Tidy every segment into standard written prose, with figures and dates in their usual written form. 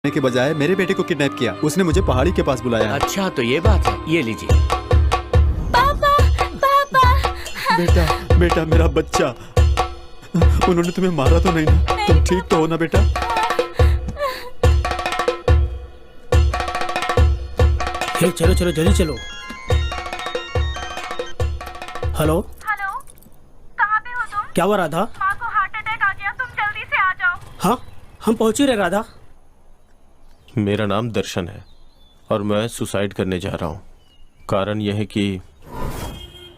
के बजाय मेरे बेटे को किडनैप किया। उसने मुझे पहाड़ी के पास बुलाया है। अच्छा तो ये बात है, ये लीजिए। पापा पापा। बेटा बेटा मेरा बच्चा, उन्होंने तुम्हें मारा तो नहीं ना? तुम ठीक तो हो ना बेटा? हे चलो चलो जल्दी चलो। हेलो हेलो, कहाँ पे हो तुम? क्या हुआ राधा? माँ को हार्ट अटैक आ गया, तुम जल्दी से आ जाओ। हाँ हम पहुंच ही रहे राधा। मेरा नाम दर्शन है और मैं सुसाइड करने जा रहा हूँ। कारण यह है कि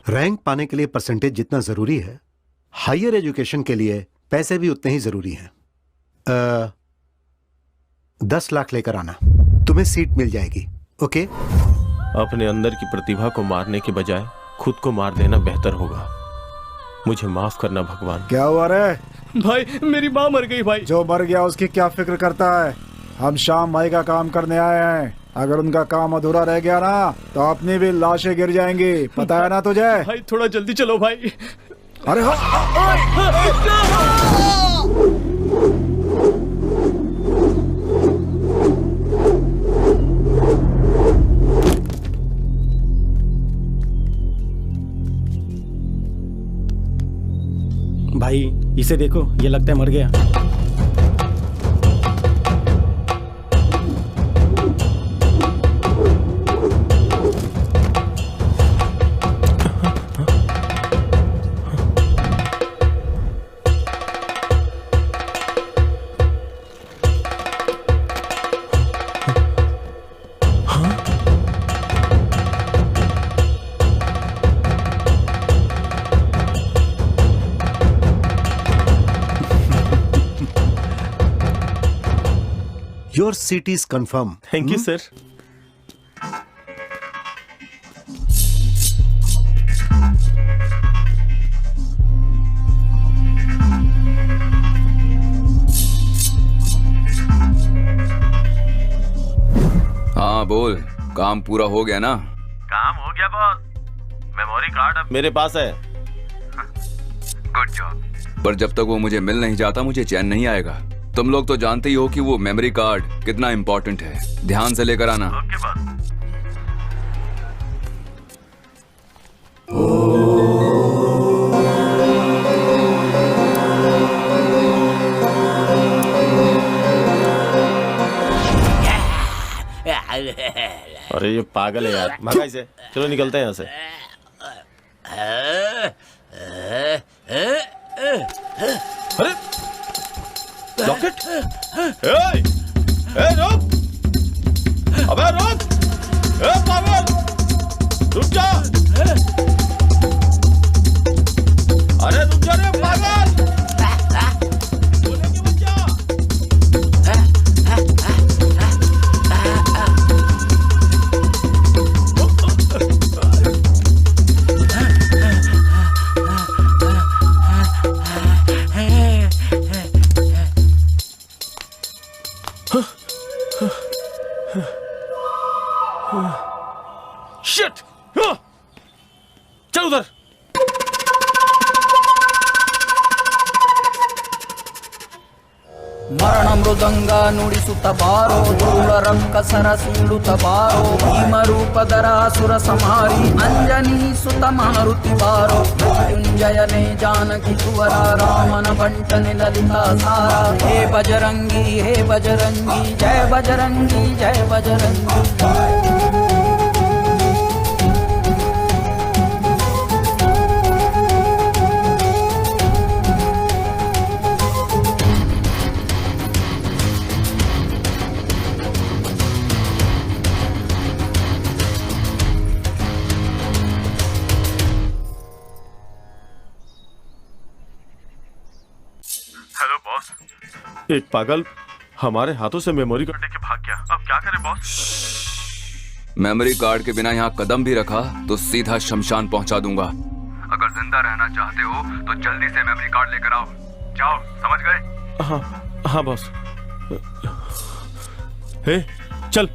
रैंक पाने के लिए परसेंटेज जितना जरूरी है, हायर एजुकेशन के लिए पैसे भी उतने ही जरूरी हैं। 10 लाख लेकर आना, तुम्हें सीट मिल जाएगी। ओके? अपने अंदर की प्रतिभा को मारने के बजाय खुद को मार देना बेहतर होगा। मुझे माफ करना भगवान। क्या हुआ रे? भाई मेरी माँ मर गई भाई। जो मर गया उसकी क्या फिक्र करता है? हम श्याम भाई का काम करने आए हैं। अगर उनका काम अधूरा रह गया ना तो अपनी भी लाशें गिर जाएंगी, पता है ना तुझे? भाई थोड़ा जल्दी चलो भाई। अरे भाई इसे देखो, ये लगता है मर गया। Your seat is confirmed. Thank you sir. हाँ बोल, काम पूरा हो गया ना? काम हो गया बॉस। मेमोरी कार्ड अब मेरे पास है। Good job. पर जब तक वो मुझे मिल नहीं जाता मुझे चैन नहीं आएगा। तुम लोग तो जानते ही हो कि वो मेमोरी कार्ड कितना इम्पोर्टेंट है। ध्यान से लेकर आना। Okay boss. अरे ये पागल है यार, भगा इसे। चलो निकलते हैं यहाँ से। अरे रॉकेट! रुक! अबे रुक! पागल! रुक जा! अरे रुक जा रे पागल! सोने के बच्चा! शिट! चल उधर। ಮರಣ ಮೃದಂಗ ನುಡಿಸುತ್ತ ಬಾರೋ ಧೂಳ ರಂಕ ಸರಸೀಡುತ್ತ ಬಾರೋ ಭೀಮರೂಪಧರ ಸುರ ಸಂಹಾರಿ ಅಂಜನಿ ಸುತ ಮಾರುತಿ ಬಾರೋ ಮೃತ್ಯುಂಜಯನೇ ಜಾನಕಿ ಕುವರ ರಾಮನ ಬಂಟನೆ ಲಲಿತಾ ಸಾರ ಹೇ ಬಜರಂಗಿ ಜಯ ಬಜರಂಗಿ ಜಯ ಬಜರಂಗಿ। Hello boss. एक पागल हमारे हाथों से मेमोरी कार्ड लेके भाग गया। अब क्या करें बॉस? मेमोरी कार्ड के बिना यहाँ कदम भी रखा तो सीधा शमशान पहुँचा दूंगा। अगर जिंदा रहना चाहते हो तो जल्दी से मेमोरी कार्ड लेकर आओ। जाओ, समझ गए? हाँ हाँ बॉस। हे चल।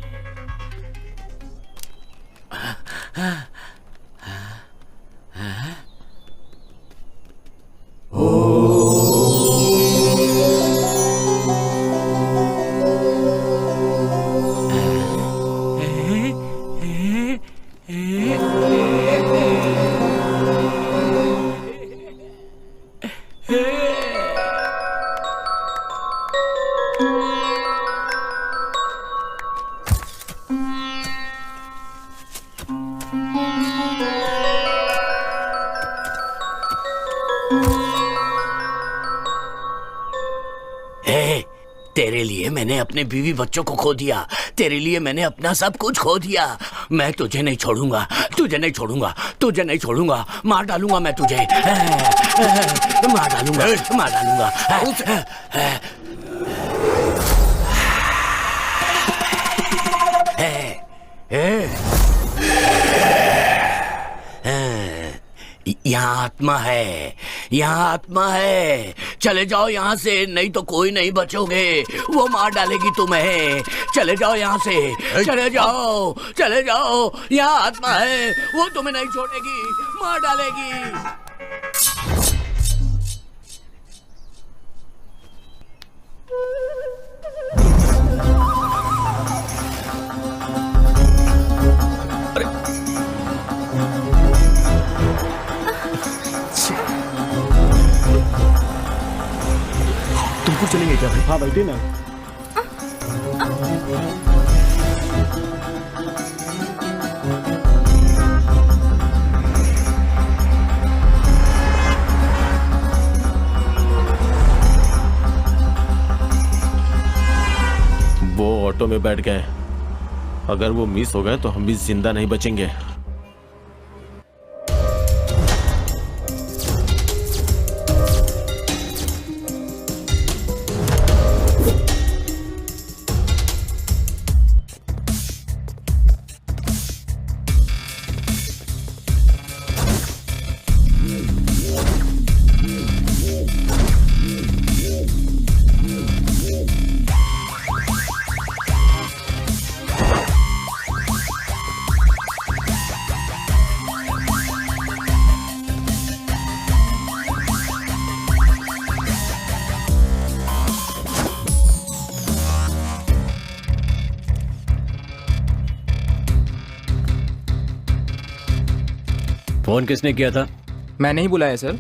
मैंने अपने बीवी बच्चों को खो दिया, तेरे लिए मैंने अपना सब कुछ खो दिया। मैं तुझे नहीं छोड़ूंगा, तुझे नहीं छोड़ूंगा, तुझे नहीं छोड़ूंगा। मार डालूंगा मैं तुझे, मार डालूंगा, मार डालूंगा। यहाँ आत्मा है, यहाँ आत्मा है। चले जाओ यहाँ से, नहीं तो कोई नहीं बचोगे। वो मार डालेगी तुम्हें। चले जाओ यहाँ से, चले जाओ, चले जाओ। यहाँ आत्मा है, वो तुम्हें नहीं छोड़ेगी, मार डालेगी। तुमको चलेंगे क्या भाई? हाँ बैठिए ना। वो ऑटो में बैठ गए। अगर वो मिस हो गए तो हम भी जिंदा नहीं बचेंगे। फोन किसने किया था? मैंने ही बुलाया सर।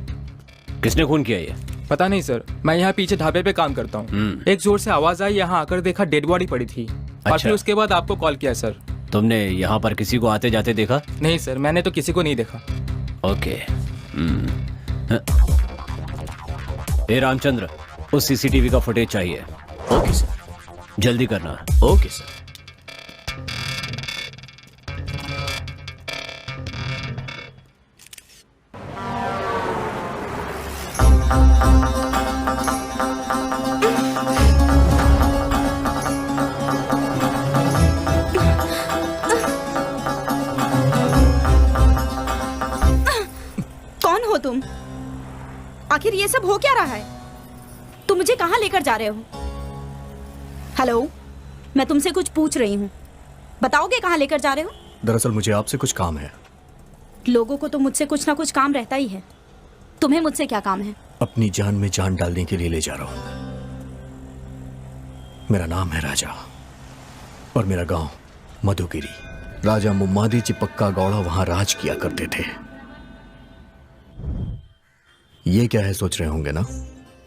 किसने खून किया ये? पता नहीं सर, मैं यहाँ पीछे ढाबे पे काम करता हूँ। एक जोर से आवाज आई, यहाँ आकर देखा डेड बॉडी पड़ी थी। और फिर उसके बाद आपको कॉल किया सर। तुमने यहाँ पर किसी को आते जाते देखा? नहीं सर, मैंने तो किसी को नहीं देखा। ओके। ए रामचंद्र, उस सीसीटीवी का फुटेज चाहिए। ओके सर, जल्दी करना। Okay sir. कौन हो तुम? आखिर ये सब हो क्या रहा है? तुम मुझे कहाँ लेकर जा रहे हो? हेलो, मैं तुमसे कुछ पूछ रही हूँ, बताओगे कहाँ लेकर जा रहे हो? दरअसल मुझे आपसे कुछ काम है। लोगों को तो मुझसे कुछ ना कुछ काम रहता ही है। तुम्हें मुझसे क्या काम है? अपनी जान में जान डालने के लिए ले जा रहा हूं। मेरा नाम है राजा और मेरा गांव मधुगिरी। राजा मुम्मादी चिपक्का गौड़ा वहां राज किया करते थे। ये क्या है सोच रहे होंगे ना?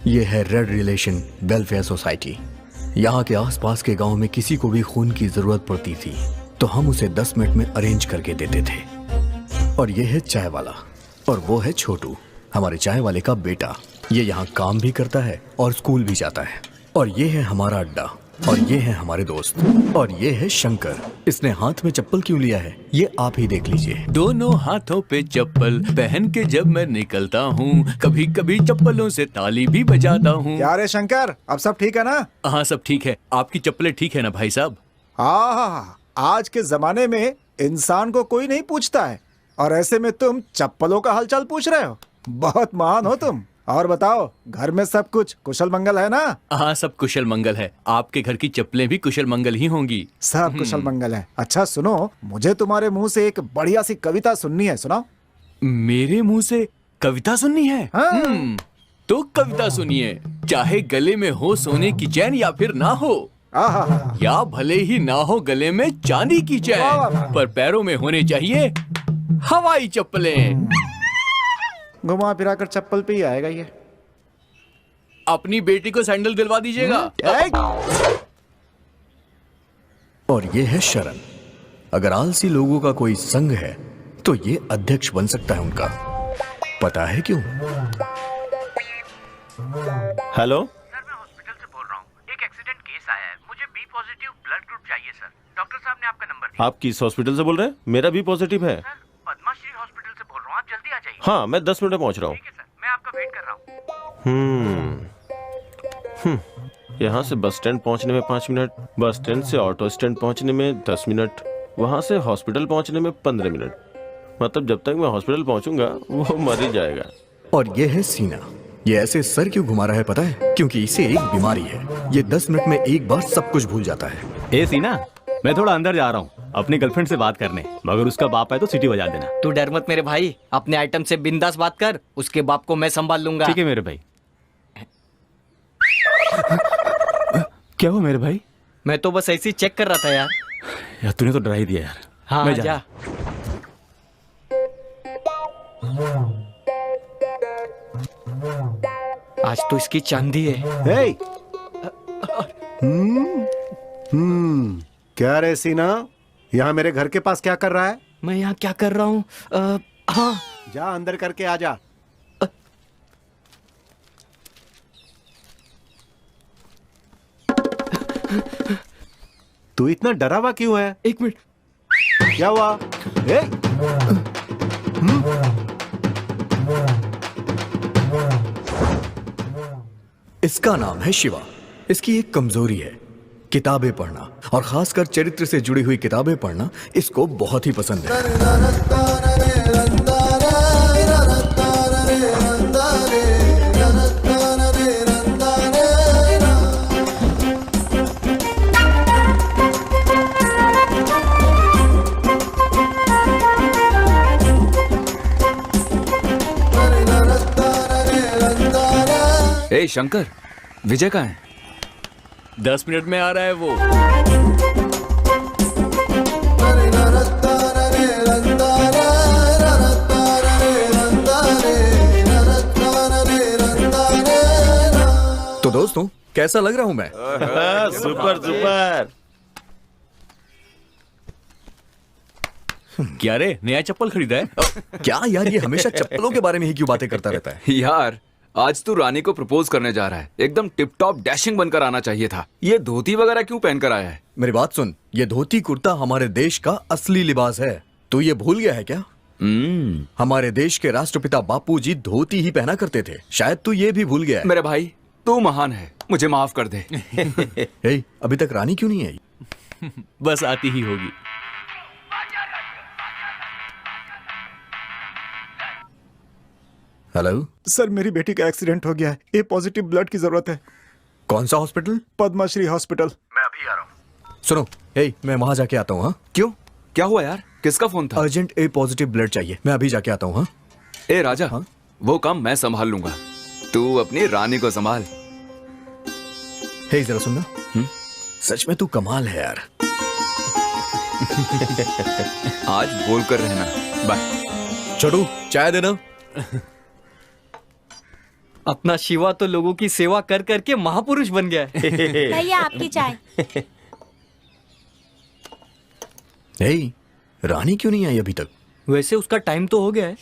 ये है रेड रिलेशन वेलफेयर सोसाइटी। यहाँ के आसपास के गांव में किसी को भी खून की जरूरत पड़ती थी तो हम उसे 10 मिनट में अरेंज करके देते थे। और ये है चाय वाला और वो है छोटू, हमारे चाय वाले का बेटा। ये यहाँ काम भी करता है और स्कूल भी जाता है। और ये है हमारा अड्डा और ये है हमारे दोस्त और ये है शंकर। इसने हाथ में चप्पल क्यों लिया है ये आप ही देख लीजिए। दोनों हाथों पे चप्पल पहन के जब मैं निकलता हूँ, कभी कभी चप्पलों से ताली भी बजाता हूँ। क्या रे शंकर, अब सब ठीक है ना? हाँ सब ठीक है। आपकी चप्पलें ठीक है ना भाई साहब? हाँ, आज के जमाने में इंसान को कोई नहीं पूछता है और ऐसे में तुम चप्पलों का हालचाल पूछ रहे हो। बहुत महान हो तुम। और बताओ, घर में सब कुछ कुशल मंगल है ना? हाँ सब कुशल मंगल है। आपके घर की चप्पलें भी कुशल मंगल ही होंगी। सब कुशल मंगल है। अच्छा सुनो, मुझे तुम्हारे मुंह से एक बढ़िया सी कविता सुननी है, सुनाओ। मेरे मुंह से कविता सुननी है? हाँ। तो कविता सुनिए। चाहे गले में हो सोने की चैन या फिर ना हो, या भले ही ना हो गले में चांदी की चैन, पर पैरों में होने चाहिए हवाई चप्पलें। घुमा फिरा कर चप्पल पे ही आएगा ये। अपनी बेटी को सैंडल दिलवा दीजिएगा। और ये है शरण। अगर आलसी लोगों का कोई संघ है तो ये अध्यक्ष बन सकता है उनका। पता है क्यों? हेलो सर, मैं हॉस्पिटल से बोल रहा हूँ। एक एक्सीडेंट केस आया है, ग्रुप चाहिए सर। डॉक्टर साहब ने आपका नंबर दिया। आप किस हॉस्पिटल से बोल रहे हैं? मेरा भी पॉजिटिव है। सर पद्माश्री हॉस्पिटल से बोल रहा हूँ, आप जल्दी आ जाइए। हाँ, मैं 10 मिनट में पहुंच रहा हूँ। ठीक है सर, मैं आपका वेट कर रहा हूँ। यहाँ से बस स्टैंड पहुंचने में 5 मिनट, बस स्टैंड से ऑटो स्टैंड पहुंचने में 10 मिनट, वहां से हॉस्पिटल पहुंचने में 15 मिनट। मतलब जब तक मैं हॉस्पिटल पहुंचूंगा वो मर ही जाएगा। और ये है सीना। ये ऐसे सर क्यों घुमा रहा है पता है? क्योंकि इसे एक बीमारी है। ये 10 मिनट में एक बार सब कुछ भूल जाता है। ए सीना, मैं थोड़ा अंदर जा रहा हूँ अपनी गर्लफ्रेंड से बात करने, मगर उसका बाप है तो सीटी बजा देना। तू डर मत मेरे भाई, अपने आइटम से बिंदास बात कर, उसके बाप को मैं संभाल लूंगा। ठीक है मेरे भाई। क्या हुआ मेरे भाई? मैं तो बस ऐसे ही चेक कर रहा था यार। यार तूने तो डरा ही दिया यार। हाँ मैं जा। आज तो इसकी चांदी है। हे! क्या रे सीना, यहाँ मेरे घर के पास क्या कर रहा है? मैं यहाँ क्या कर रहा हूँ? हाँ, जा अंदर करके आ जा। तू इतना डरा हुआ क्यों है? एक मिनट। क्या हुआ? हे! इसका नाम है शिवा। इसकी एक कमजोरी है, किताबें पढ़ना, और खासकर चरित्र से जुड़ी हुई किताबें पढ़ना इसको बहुत ही पसंद है। ए शंकर, विजय कहाँ है? 10 मिनट में आ रहा है वो। तो दोस्तों, कैसा लग रहा हूं मैं? Super super. क्या रे, नया चप्पल खरीदा है? क्या यार, ये हमेशा चप्पलों के बारे में ही क्यों बातें करता रहता है? यार आज तू रानी को प्रपोज करने जा रहा है, एकदम टिप टॉप डैशिंग बनकर आना चाहिए था। ये धोती वगैरह क्यों पहनकर आया है? मेरी बात सुन, ये धोती कुर्ता हमारे देश का असली लिबास है। तू ये भूल गया है क्या? हमारे देश के राष्ट्रपिता बापूजी धोती ही पहना करते थे। शायद तू ये भी भूल गया है। मेरे भाई, तू महान है, मुझे माफ कर दे। हे, अभी तक रानी क्यों नहीं आई? बस आती ही होगी। हेलो सर, मेरी बेटी का एक्सीडेंट हो गया है। ए पॉजिटिव ब्लड की जरूरत है। कौन सा हॉस्पिटल? पद्माश्री हॉस्पिटल। मैं अभी आ रहा हूँ। सुनो, हे, मैं वहां जाके आता हूँ। हाँ, क्यों, क्या हुआ यार? किसका फोन था? अर्जेंट ए पॉजिटिव ब्लड चाहिए। मैं अभी जाके आता हूँ। हाँ? ए राजा, हाँ? वो काम मैं संभाल लूंगा, तू अपनी रानी को संभाल। हे, जरा सुनना। सच में तू कमाल है यार। आज बोल कर रहना। बाय। छोटू, चाय देना। अपना शिवा तो लोगों की सेवा कर करके महापुरुष बन गया है। भैया आपकी चाय। हे, रानी क्यों नहीं आई अभी तक? वैसे उसका टाइम तो हो गया है।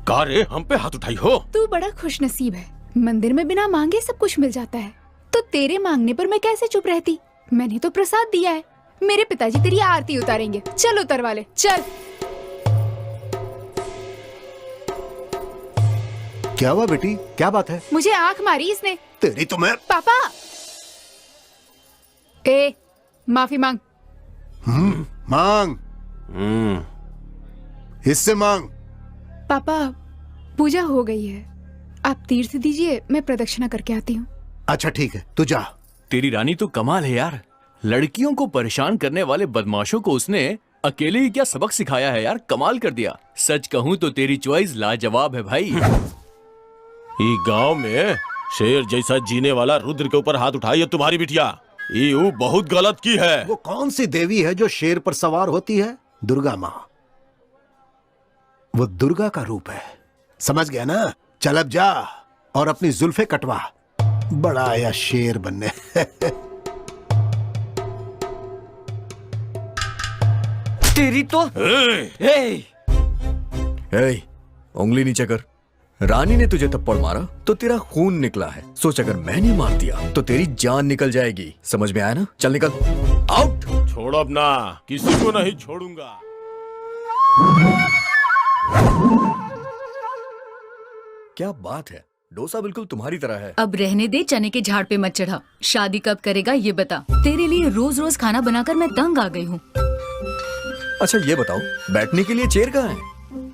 का रे हम पे हाथ उठाई हो? तू बड़ा खुशनसीब है, मंदिर में बिना मांगे सब कुछ मिल जाता है, तो तेरे मांगने पर मैं कैसे चुप रहती? मैंने तो प्रसाद दिया है, मेरे पिताजी तेरी आरती उतारेंगे। चल उतरवा ले, चल। क्या हुआ बेटी, क्या बात है? मुझे आंख मारी इसने। तेरी तो मैं। पापा, ए माफी मांग। मांग। इससे मांग। पापा, पूजा हो गई है, आप तीर्थ दीजिए, मैं प्रदक्षिणा करके आती हूँ। अच्छा ठीक है, तू जा। तेरी रानी तो कमाल है यार, लड़कियों को परेशान करने वाले बदमाशों को उसने अकेले ही क्या सबक सिखाया है यार, कमाल कर दिया। सच कहूँ तो तेरी चॉइस लाजवाब है भाई। ये गांव में शेर जैसा जीने वाला रुद्र के ऊपर हाथ उठाई है तुम्हारी बिटिया, ये बहुत गलत की है। वो कौन सी देवी है जो शेर पर सवार होती है? दुर्गा माँ। वो दुर्गा का रूप है, समझ गया ना? चल अब जा और अपनी जुल्फे कटवा, बड़ा आया शेर बनने। तेरी तो उंगली नीचे कर। रानी ने तुझे थप्पड़ मारा तो तेरा खून निकला है, सोच अगर मैंने मार दिया तो तेरी जान निकल जाएगी। समझ में आया ना? चल निकल, आउट। छोड़ो अपना, किसी को नहीं छोड़ूंगा। क्या बात है, डोसा बिल्कुल तुम्हारी तरह है। अब रहने दे, चने के झाड़ पे मत चढ़ा। शादी कब करेगा ये बता। तेरे लिए रोज रोज खाना बनाकर मैं तंग आ गई हूँ। अच्छा ये बताओ, बैठने के लिए चेयर कहाँ है?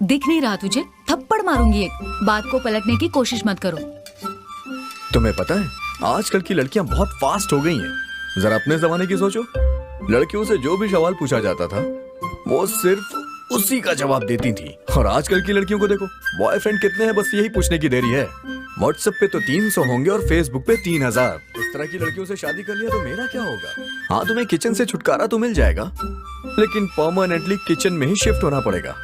दिख नहीं रहा तुझे? थप्पड़ मारूंगी एक। बात को पलटने की कोशिश मत करो। तुम्हें पता है आजकल की लड़कियां बहुत फास्ट हो गई हैं। जरा अपने जमाने की सोचो, लड़कियों से जो भी सवाल पूछा जाता था वो सिर्फ उसी का जवाब देती थी। और आजकल की लड़कियों को देखो, बॉयफ्रेंड कितने हैं बस यही पूछने की देरी है। व्हाट्सएप पे तो 300 होंगे और फेसबुक पे 3000। इस तरह की लड़कियों से शादी कर लिया तो मेरा क्या होगा? हाँ, तुम्हें किचन से छुटकारा तो मिल जाएगा, लेकिन परमानेंटली किचन में ही शिफ्ट होना पड़ेगा।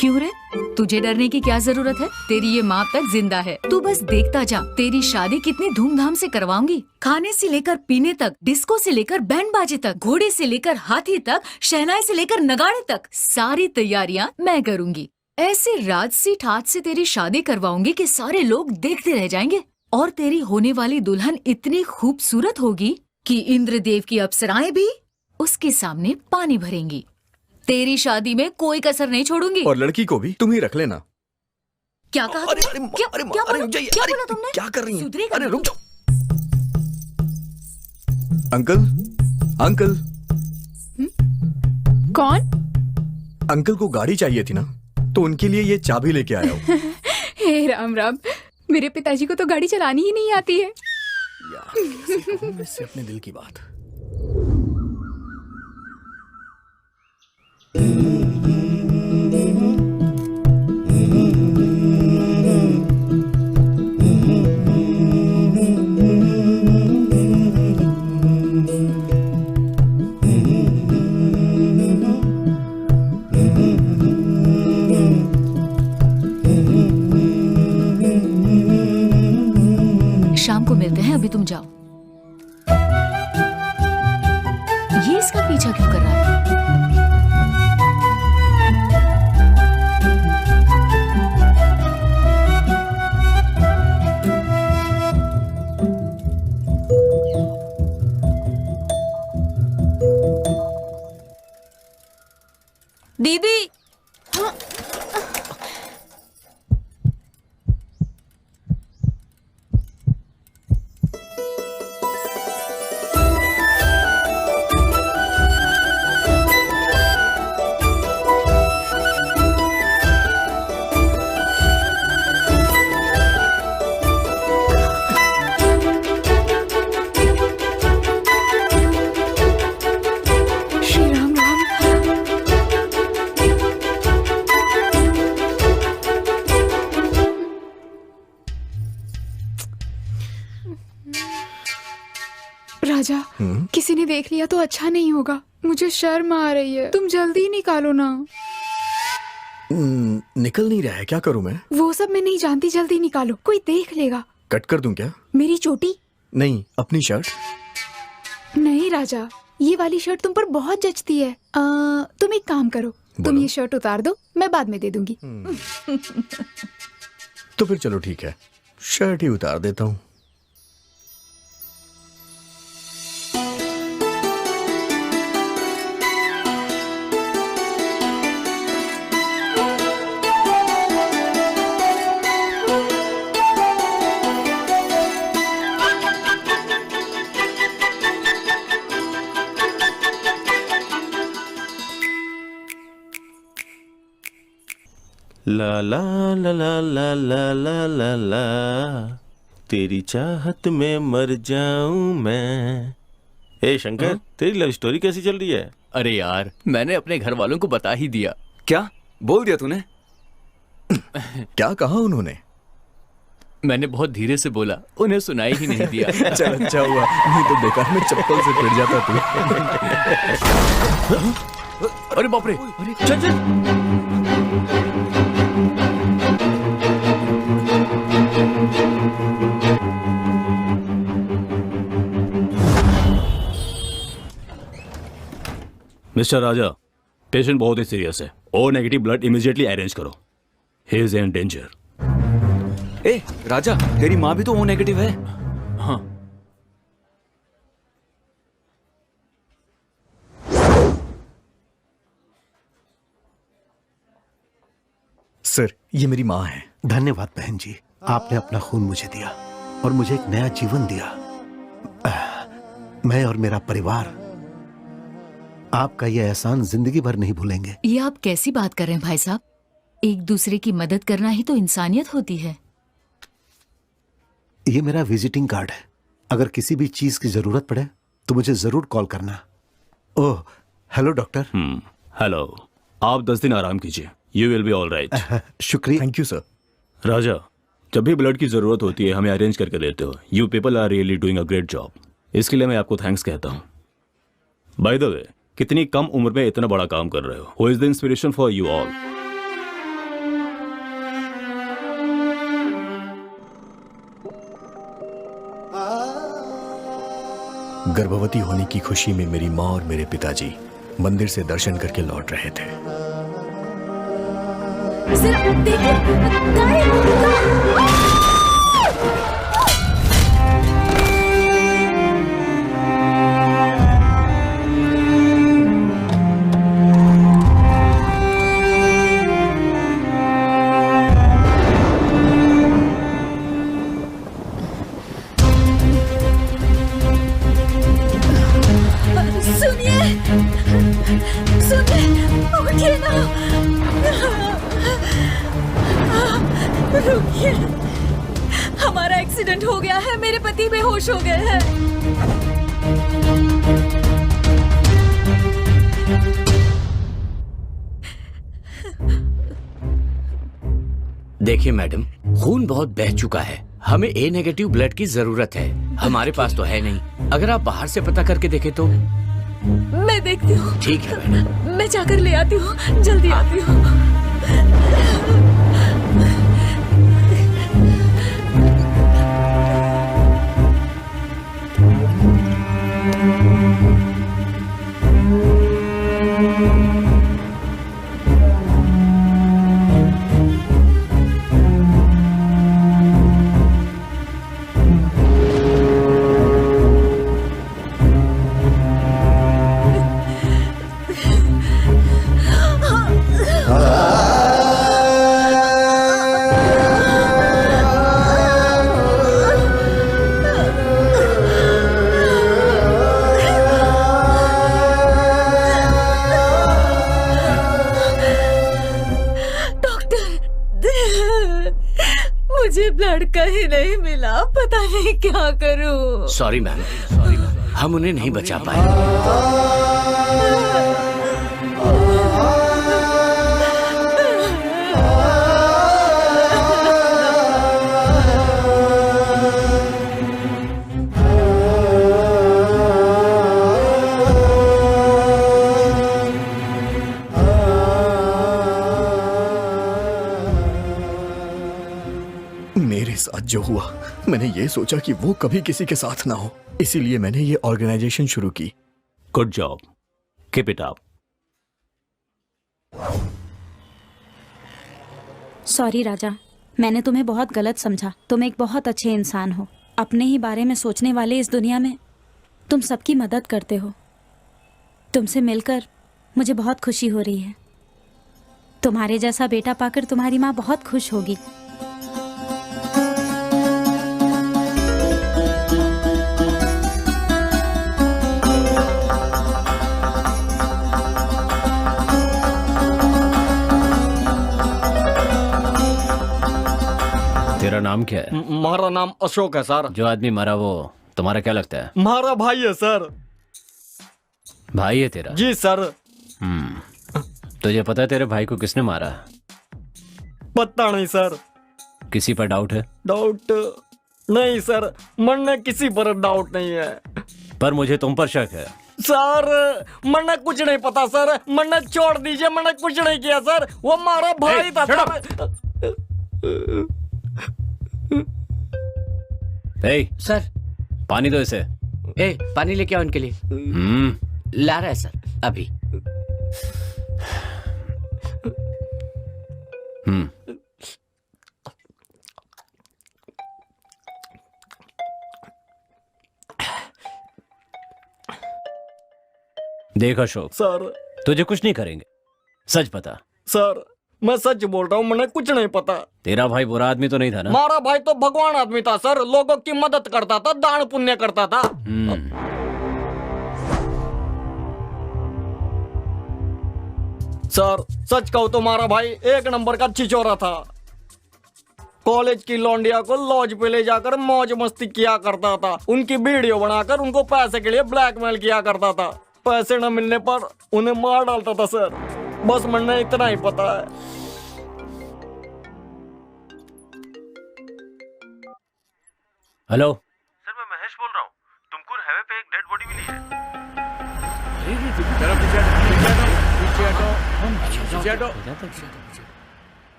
क्यों रे, तुझे डरने की क्या जरूरत है? तेरी ये माँ तक जिंदा है, तू बस देखता जा। तेरी शादी कितनी धूमधाम से करवाऊंगी। खाने से लेकर पीने तक, डिस्को से लेकर बैंड बाजे तक, घोड़े से लेकर हाथी तक, शहनाई से लेकर नगाड़े तक, सारी तैयारियां मैं करूंगी। ऐसे राजसी ठाट से तेरी शादी करवाऊंगी कि सारे लोग देखते रह जाएंगे। और तेरी होने वाली दुल्हन इतनी खूबसूरत होगी कि इंद्रदेव की अप्सराएं भी उसके सामने पानी भरेंगी। तेरी शादी में कोई कसर नहीं छोड़ूंगी। और लड़की को भी तुम ही रख लेना। क्या कहा? क्या बोला तुमने? क्या कर रही है? अरे रुक जाओ। Uncle, uncle. कौन? अंकल को गाड़ी चाहिए थी ना, तो उनके लिए ये चाबी लेके आया हूँ। हे राम राम, मेरे पिताजी को तो गाड़ी चलानी ही नहीं आती है। यार, कैसे कहूँ मैं इससे अपने दिल की बात। शाम को मिलते हैं, अभी तुम जाओ। ये इसका पीछा क्यों कर रहा है? दीदी, राजा, किसी ने देख लिया तो अच्छा नहीं होगा। मुझे शर्म आ रही है, तुम जल्दी निकालो ना। निकल नहीं रहा है, क्या करूं मैं? वो सब मैं नहीं जानती, जल्दी निकालो, कोई देख लेगा। कट कर दूं क्या? मेरी चोटी? नहीं, अपनी शर्ट। नहीं राजा, ये वाली शर्ट तुम पर बहुत जचती है। तुम एक काम करो, तुम ये शर्ट उतार दो, मैं बाद में दे दूंगी। तो फिर चलो ठीक है, शर्ट ही उतार देता हूँ। ला ला ला ला ला ला ला ला ला, तेरी चाहत में मर जाऊं मैं। ए शंकर, तेरी लव स्टोरी कैसी चल रही है? अरे यार, मैंने अपने घर वालों को बता ही दिया। क्या बोल दिया तूने? क्या कहा उन्होंने? मैंने बहुत धीरे से बोला, उन्हें सुनाई ही नहीं दिया। चल अच्छा हुआ, नहीं तो बेकार में चप्पल से पिट जाता तू। अरे बाप रे, चल चल। मिस्टर राजा, पेशेंट बहुत ही सीरियस है। O negative blood immediately arrange करो। He is in danger. ए राजा, तेरी माँ भी तो ओ नेगेटिव है। हाँ। सर, ये मेरी माँ है। धन्यवाद बहन जी, आपने अपना खून मुझे दिया और मुझे एक नया जीवन दिया। मैं और मेरा परिवार आपका ये एहसान जिंदगी भर नहीं भूलेंगे। ये आप कैसी बात कर रहे हैं भाई साहब? एक दूसरे की मदद करना ही तो इंसानियत होती है। ये मेरा विजिटिंग कार्ड है, अगर किसी भी चीज की जरूरत पड़े तो मुझे जरूर कॉल करना। Oh hello doctor. हेलो, आप 10 दिन आराम कीजिए, you will be all right. शुक्रिया। Thank you sir. राजा, जब भी ब्लड की जरूरत होती है हमें अरेंज करके देते हो। You people are really doing a great job. इसके लिए मैं आपको थैंक्स कहता हूँ। बाय द वे, कितनी कम उम्र में इतना बड़ा काम कर रहे हो। Who is the inspiration for you all? गर्भवती होने की खुशी में मेरी माँ और मेरे पिताजी मंदिर से दर्शन करके लौट रहे थे। सिर्फ देखिए, उठिए ना, रुकिए, हमारा एक्सीडेंट हो गया है, मेरे पति बेहोश हो गए हैं। देखिए मैडम, खून बहुत बह चुका है, हमें ए नेगेटिव ब्लड की जरूरत है। हमारे पास तो है नहीं, अगर आप बाहर से पता करके देखें तो। मैं देखती हूँ। ठीक है मैडम। मैं जाकर ले आती हूँ, जल्दी आती हूँ। मुझे ब्लड कहीं नहीं मिला, पता नहीं क्या करूं। सॉरी मैम, सॉरी मैम, हम उन्हें नहीं बचा पाए। मेरे साथ जो हुआ, मैंने ये सोचा कि वो कभी किसी के साथ ना हो, इसीलिए मैंने ये ऑर्गेनाइजेशन शुरू की। Good job, keep it up. Sorry Raja, मैंने तुम्हें बहुत गलत समझा। तुम एक बहुत अच्छे इंसान हो। अपने ही बारे में सोचने वाले इस दुनिया में तुम सबकी मदद करते हो। तुमसे मिलकर मुझे बहुत खुशी हो रही है। तुम्हारे जैसा बेटा पाकर तुम्हारी माँ बहुत खुश होगी। तेरा नाम क्या है? हमारा नाम अशोक है सर। जो आदमी मरा वो तुम्हारा क्या लगता है? हमारा भाई है सर। भाई है तेरा? जी सर। तुझे पता है तेरे भाई को किसने मारा? पता नहीं सर। किसी पर डाउट है? डाउट नहीं सर, मन में किसी पर डाउट नहीं है। पर मुझे तुम पर शक है। सर मन ने कुछ नहीं पता सर, मन ने छोड़ दीजिए, मैंने कुछ नहीं किया सर। वो हमारा भाई था सर। पानी दो इसे। पानी लेके आओ इनके लिए। ला रहा है सर अभी। देख अशोक सर, तुझे कुछ नहीं करेंगे, सच बता। सर मैं सच बोल रहा हूँ, मैंने कुछ नहीं पता। तेरा भाई बुरा आदमी तो नहीं था ना? हमारा भाई तो भगवान आदमी था सर, लोगों की मदद करता था, दान पुण्य करता था। सर सच कहूँ तो हमारा भाई एक नंबर का छिछोरा था। कॉलेज की लौंडिया को लॉज पे ले जाकर मौज मस्ती किया करता था, उनकी वीडियो बनाकर उनको पैसे के लिए ब्लैकमेल किया करता था। पैसे न मिलने पर उन्हें मार डालता था सर। बस मैंने इतना ही पता है। हेलो सर, मैं महेश बोल रहा हूँ। तुमको हाईवे पे एक डेड बॉडी मिली है।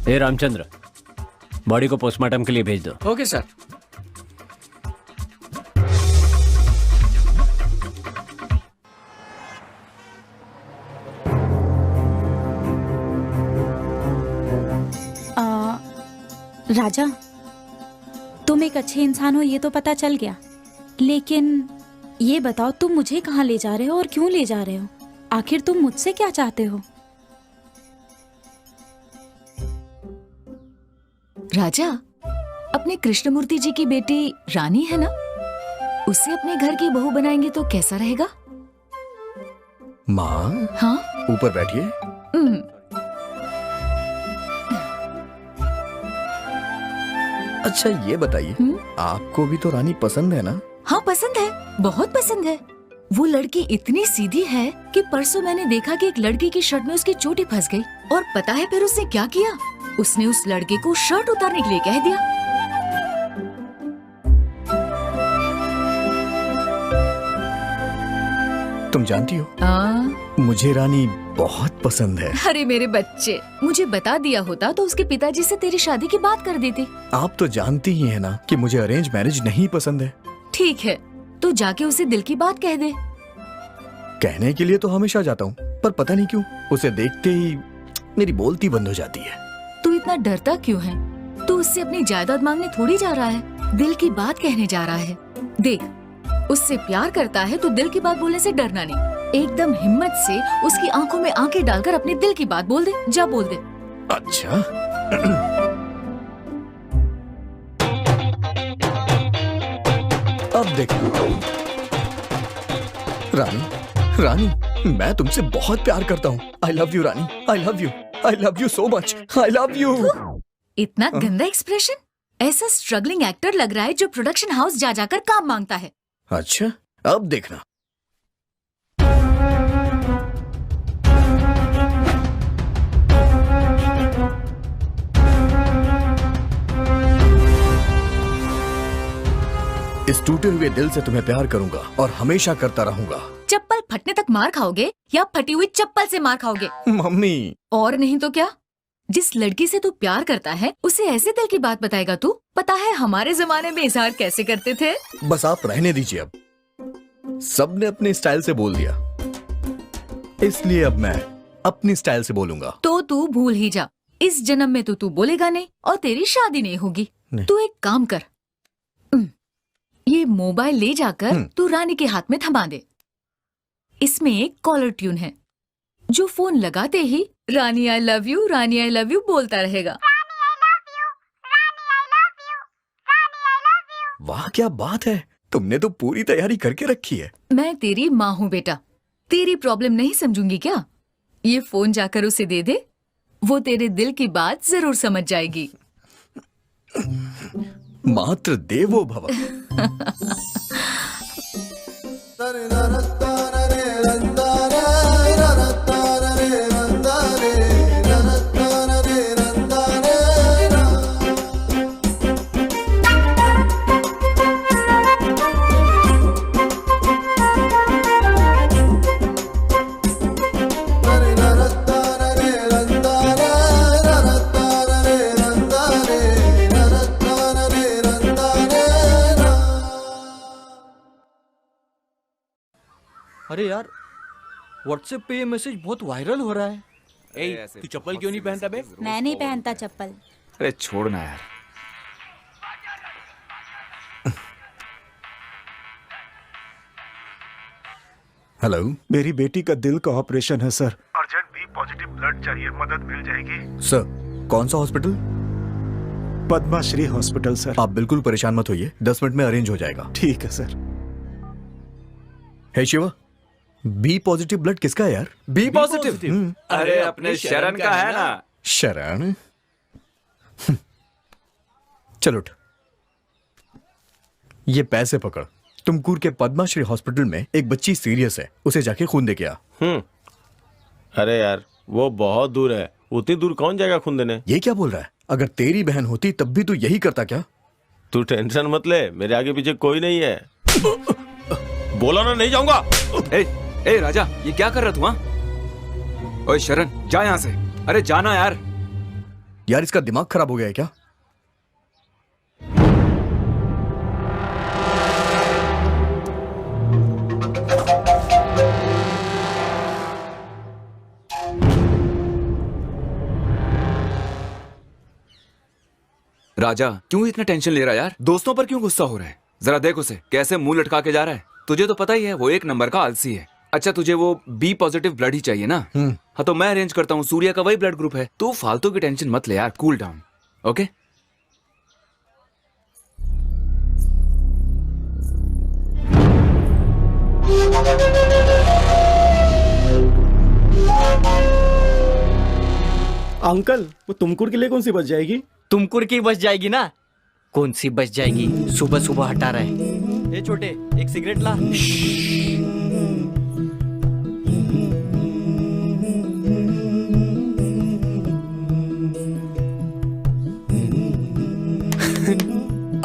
ए रामचंद्र, बॉडी को पोस्टमार्टम के लिए भेज दो। Okay sir. राजा, तुम एक अच्छे इंसान हो ये तो पता चल गया, लेकिन ये बताओ तुम मुझे कहाँ ले जा रहे हो और क्यों ले जा रहे हो? आखिर तुम मुझसे क्या चाहते हो? राजा, अपने कृष्णमूर्ति जी की बेटी रानी है ना, उसे अपने घर की बहू बनाएंगे तो कैसा रहेगा? माँ, हाँ ऊपर बैठिए। अच्छा ये बताइए, आपको भी तो रानी पसंद है ना? हाँ पसंद है, बहुत पसंद है। वो लड़की इतनी सीधी है कि परसों मैंने देखा कि एक लड़की की शर्ट में उसकी चोटी फंस गई, और पता है फिर उसने क्या किया? उसने उस लड़के को शर्ट उतारने के लिए कह दिया। तुम जानती हो, मुझे रानी बहुत पसंद है। अरे मेरे बच्चे, मुझे बता दिया होता तो उसके पिताजी से तेरी शादी की बात कर देती। आप तो जानती ही है ना कि मुझे अरेंज मैरिज नहीं पसंद है। ठीक है, तो जाके उसे दिल की बात कह दे। कहने के लिए तो हमेशा जाता हूँ, पर पता नहीं क्यों उसे देखते ही मेरी बोलती बंद हो जाती है। तू इतना डरता क्यों है? तू उससे अपनी जायदाद मांगने थोड़ी जा रहा है, दिल की बात कहने जा रहा है। देख, उससे प्यार करता है तो दिल की बात बोलने से डरना नहीं। एकदम हिम्मत से उसकी आंखों में आंखें डालकर अपने दिल की बात बोल दे। जा बोल दे। अच्छा अब देखो रानी, रानी मैं तुमसे बहुत प्यार करता हूँ। आई love you Rani, I love you, I love you so much, I love you. इतना गंदा एक्सप्रेशन, ऐसा स्ट्रगलिंग एक्टर लग रहा है जो प्रोडक्शन हाउस जा जाकर काम मांगता है। अच्छा अब देखना। इस टूटे हुए दिल से तुम्हें प्यार करूंगा और हमेशा करता रहूंगा। चप्पल फटने तक मार खाओगे या फटी हुई चप्पल से मार खाओगे? मम्मी। और नहीं तो क्या, जिस लड़की से तू प्यार करता है उसे ऐसे दिल की बात बताएगा तू? पता है हमारे जमाने में इजहार कैसे करते थे? बस आप रहने दीजिए, अब सबने अपने स्टाइल से बोल दिया, इसलिए अब मैं अपनी स्टाइल से बोलूंगा। तो तू भूल ही जा, इस जन्म में तो तू बोलेगा नहीं और तेरी शादी नहीं होगी। तू एक काम कर, ये मोबाइल ले जाकर तू रानी के हाथ में थमा दे। इसमें एक कॉलर ट्यून है जो फोन लगाते ही Rani I love you, Rani I love you बोलता रहेगा। वाह क्या बात है, तुमने तो पूरी तैयारी करके रखी है। मैं तेरी माँ हूँ बेटा, तेरी प्रॉब्लम नहीं समझूंगी क्या? ये फोन जाकर उसे दे दे, वो तेरे दिल की बात जरूर समझ जाएगी। मात्र देवो भव। अरे यार, व्हाट्सएप पे ये मैसेज बहुत वायरल हो रहा है। ए, तू चप्पल क्यों नहीं पहनता बे? मैं नहीं पहनता चप्पल। अरे छोड़ना यार। हेलो, मेरी बेटी का दिल का ऑपरेशन है sir. Urgent B positive blood चाहिए, मदद मिल जाएगी? सर, कौन सा हॉस्पिटल? Padma Shri hospital sir. आप बिल्कुल परेशान मत होइए, 10 मिनट में अरेंज हो जाएगा। ठीक है sir. Hey Shiva, B positive blood किसका है यार? B positive? अरे अपने शरण का है ना। शरण? चलो उठ, ये पैसे पकड़। तुमकुर के पद्माश्री हॉस्पिटल में एक बच्ची सीरियस है, उसे जाके खून दे के आ। अरे यार वो बहुत दूर है, उतनी दूर कौन जाएगा खून देने? ये क्या बोल रहा है? अगर तेरी बहन होती तब भी तू यही करता क्या? तू टेंशन मत ले, मेरे आगे पीछे कोई नहीं है। बोला ना नहीं जाऊंगा। ए राजा, ये क्या कर रहा तू? हाँ, ओए शरण जा यहाँ से। अरे जाना यार। यार इसका दिमाग खराब हो गया है क्या? राजा क्यों इतना टेंशन ले रहा है यार? दोस्तों पर क्यों गुस्सा हो रहा है? जरा देख उसे कैसे मुंह लटका के जा रहा है। तुझे तो पता ही है वो एक नंबर का आलसी है। अच्छा तुझे वो बी पॉजिटिव ब्लड ही चाहिए ना? हाँ तो मैं अरेंज करता हूँ, सूर्या का वही ब्लड ग्रुप है। तू फालतू की टेंशन मत ले यार, कूल डाउन। ओके अंकल, वो तुमकुर के लिए कौन सी बच जाएगी? तुमकुर की बच जाएगी ना। कौन सी बच जाएगी? सुबह सुबह हटा रहा है। ए छोटे, एक सिगरेट ला।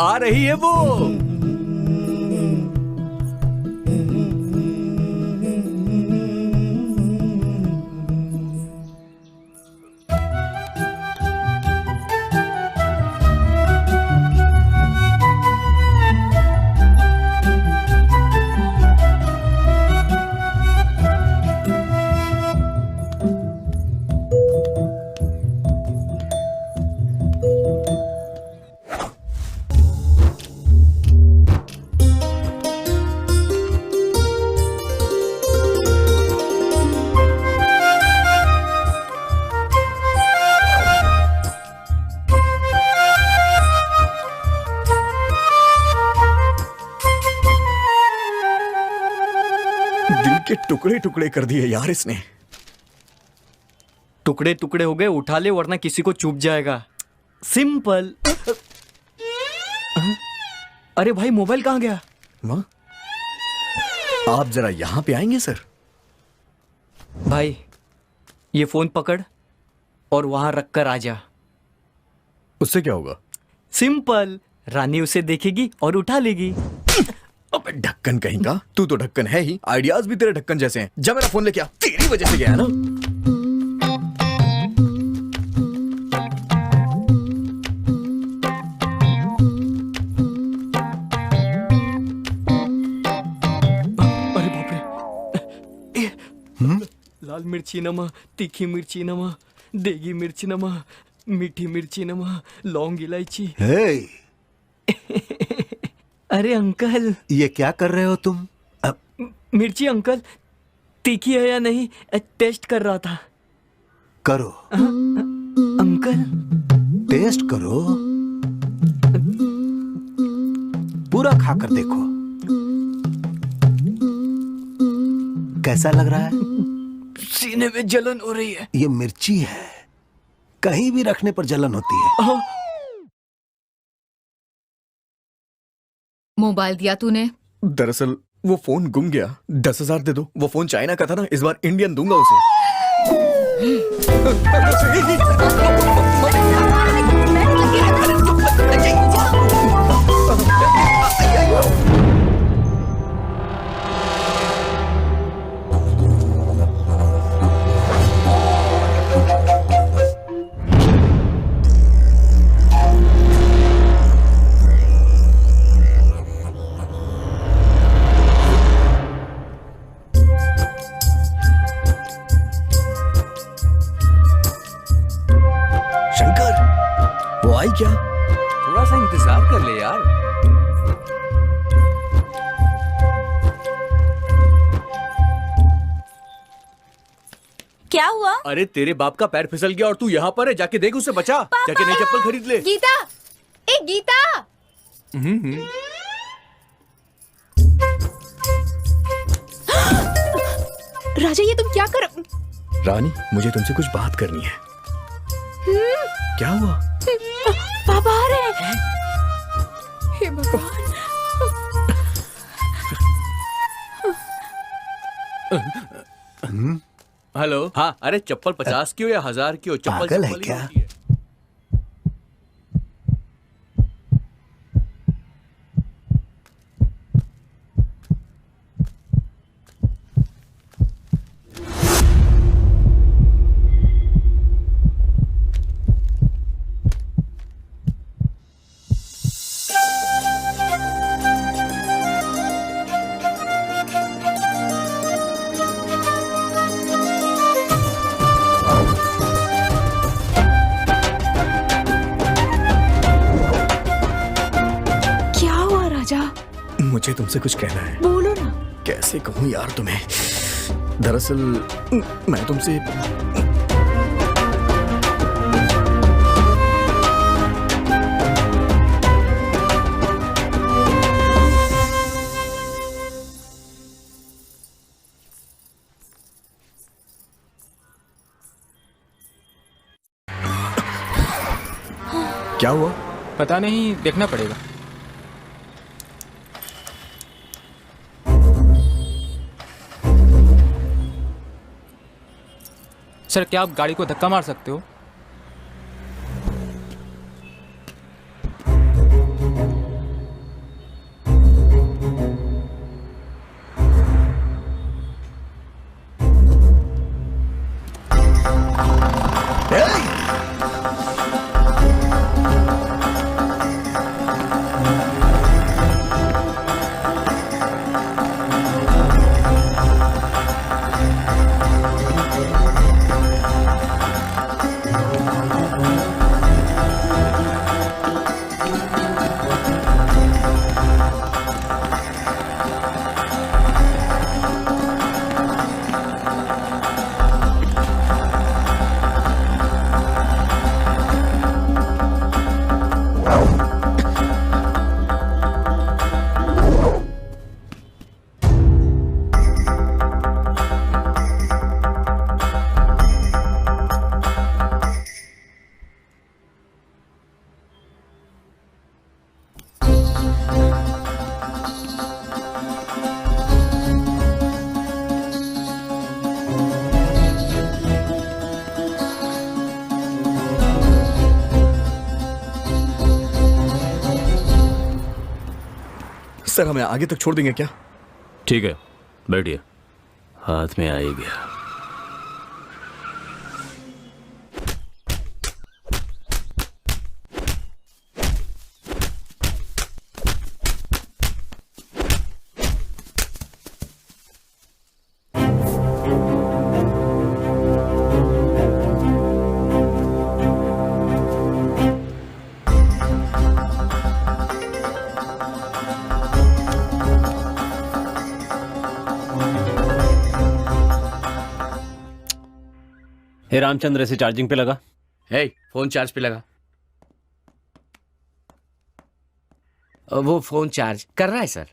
आ रही है वो। टुकड़े टुकड़े कर दिए यार इसने। टुकड़े टुकड़े हो गए, उठा ले वरना किसी को चुभ जाएगा। सिंपल। अरे भाई मोबाइल कहाँ गया? माँ, आप जरा यहां पे आएंगे सर? भाई ये फोन पकड़ और वहां रख कर आ जा। उससे क्या होगा? सिंपल, रानी उसे देखेगी और उठा लेगी। अबे ढक्कन कहीं का, तू तो ढक्कन है ही, आइडियाज भी तेरे ढक्कन जैसे हैं। जा मेरा फोन लेके आ, तेरी वजह से गया है ना। अरे बाप रे। लाल मिर्ची नमा, तीखी मिर्ची नमा, देगी मिर्ची नमा, मीठी मिर्ची नमा, लौंग इलायची। हे, अरे अंकल, ये क्या कर रहे हो तुम? मिर्ची अंकल तीखी है या नहीं टेस्ट कर रहा था। करो अंकल, टेस्ट करो, पूरा खाकर देखो कैसा लग रहा है। सीने में जलन हो रही है। ये मिर्ची है, कहीं भी रखने पर जलन होती है। मोबाइल दिया तूने? दरअसल वो फोन गुम गया। 10,000 दे दो। वो फोन चाइना का था ना, इस बार इंडियन दूंगा उसे। आई क्या? थोड़ा सा इंतजार कर ले यार। क्या हुआ? अरे तेरे बाप का पैर फिसल गया और तू यहाँ पर है, जाके देख उसे बचा। जाके नई चप्पल खरीद ले। गीता, ए गीता। राजा ये तुम क्या कर? रानी मुझे तुमसे कुछ बात करनी है। क्या हुआ? पापा आ रहे हैं। हे भगवान। हेलो। हाँ, अरे चप्पल 50 की हो या 1000 की हो, चप्पल पागल है चप्पल ही क्या? होती है। मुझे तुमसे कुछ कहना है। बोलो ना। कैसे कहूँ यार तुम्हें? दरअसल मैं तुमसे क्या हुआ? पता नहीं, देखना पड़ेगा। सर क्या आप गाड़ी को धक्का मार सकते हो? सर हमें आगे तक छोड़ देंगे क्या? ठीक है, बैठिए। हाथ में आ ही गया। हे रामचंद्र, ऐसे चार्जिंग पे लगा। हे, फोन चार्ज पे लगा। वो फोन चार्ज कर रहा है सर।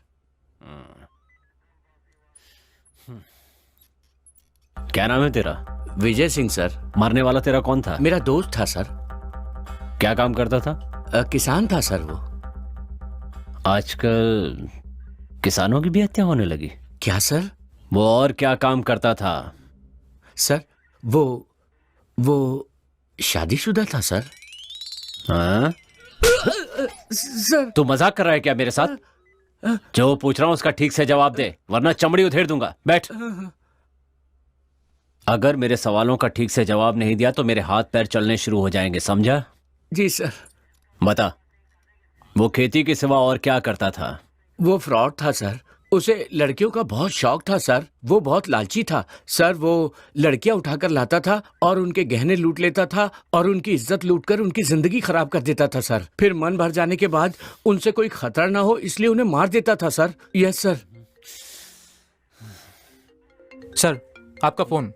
क्या नाम है तेरा? विजय सिंह सर। मारने वाला तेरा कौन था? मेरा दोस्त था सर। क्या काम करता था? किसान था सर वो। आजकल किसानों की भी हत्या होने लगी। क्या सर? वो और क्या काम करता था? सर वो शादीशुदा था सर। हाँ? सर तू मजाक कर रहा है क्या मेरे साथ? जो पूछ रहा हूं उसका ठीक से जवाब दे, वरना चमड़ी उधेड़ दूंगा। बैठ। अगर मेरे सवालों का ठीक से जवाब नहीं दिया तो मेरे हाथ पैर चलने शुरू हो जाएंगे, समझा? जी सर। बता, वो खेती के सिवा और क्या करता था? वो फ्रॉड था सर। उसे लड़कियों का बहुत शौक था सर। वो बहुत लालची था सर। वो लड़कियां उठाकर लाता था और उनके गहने लूट लेता था और उनकी इज्जत लूटकर उनकी जिंदगी खराब कर देता था सर। फिर मन भर जाने के बाद उनसे कोई खतरा ना हो इसलिए उन्हें मार देता था सर। Yes sir. सर आपका फोन।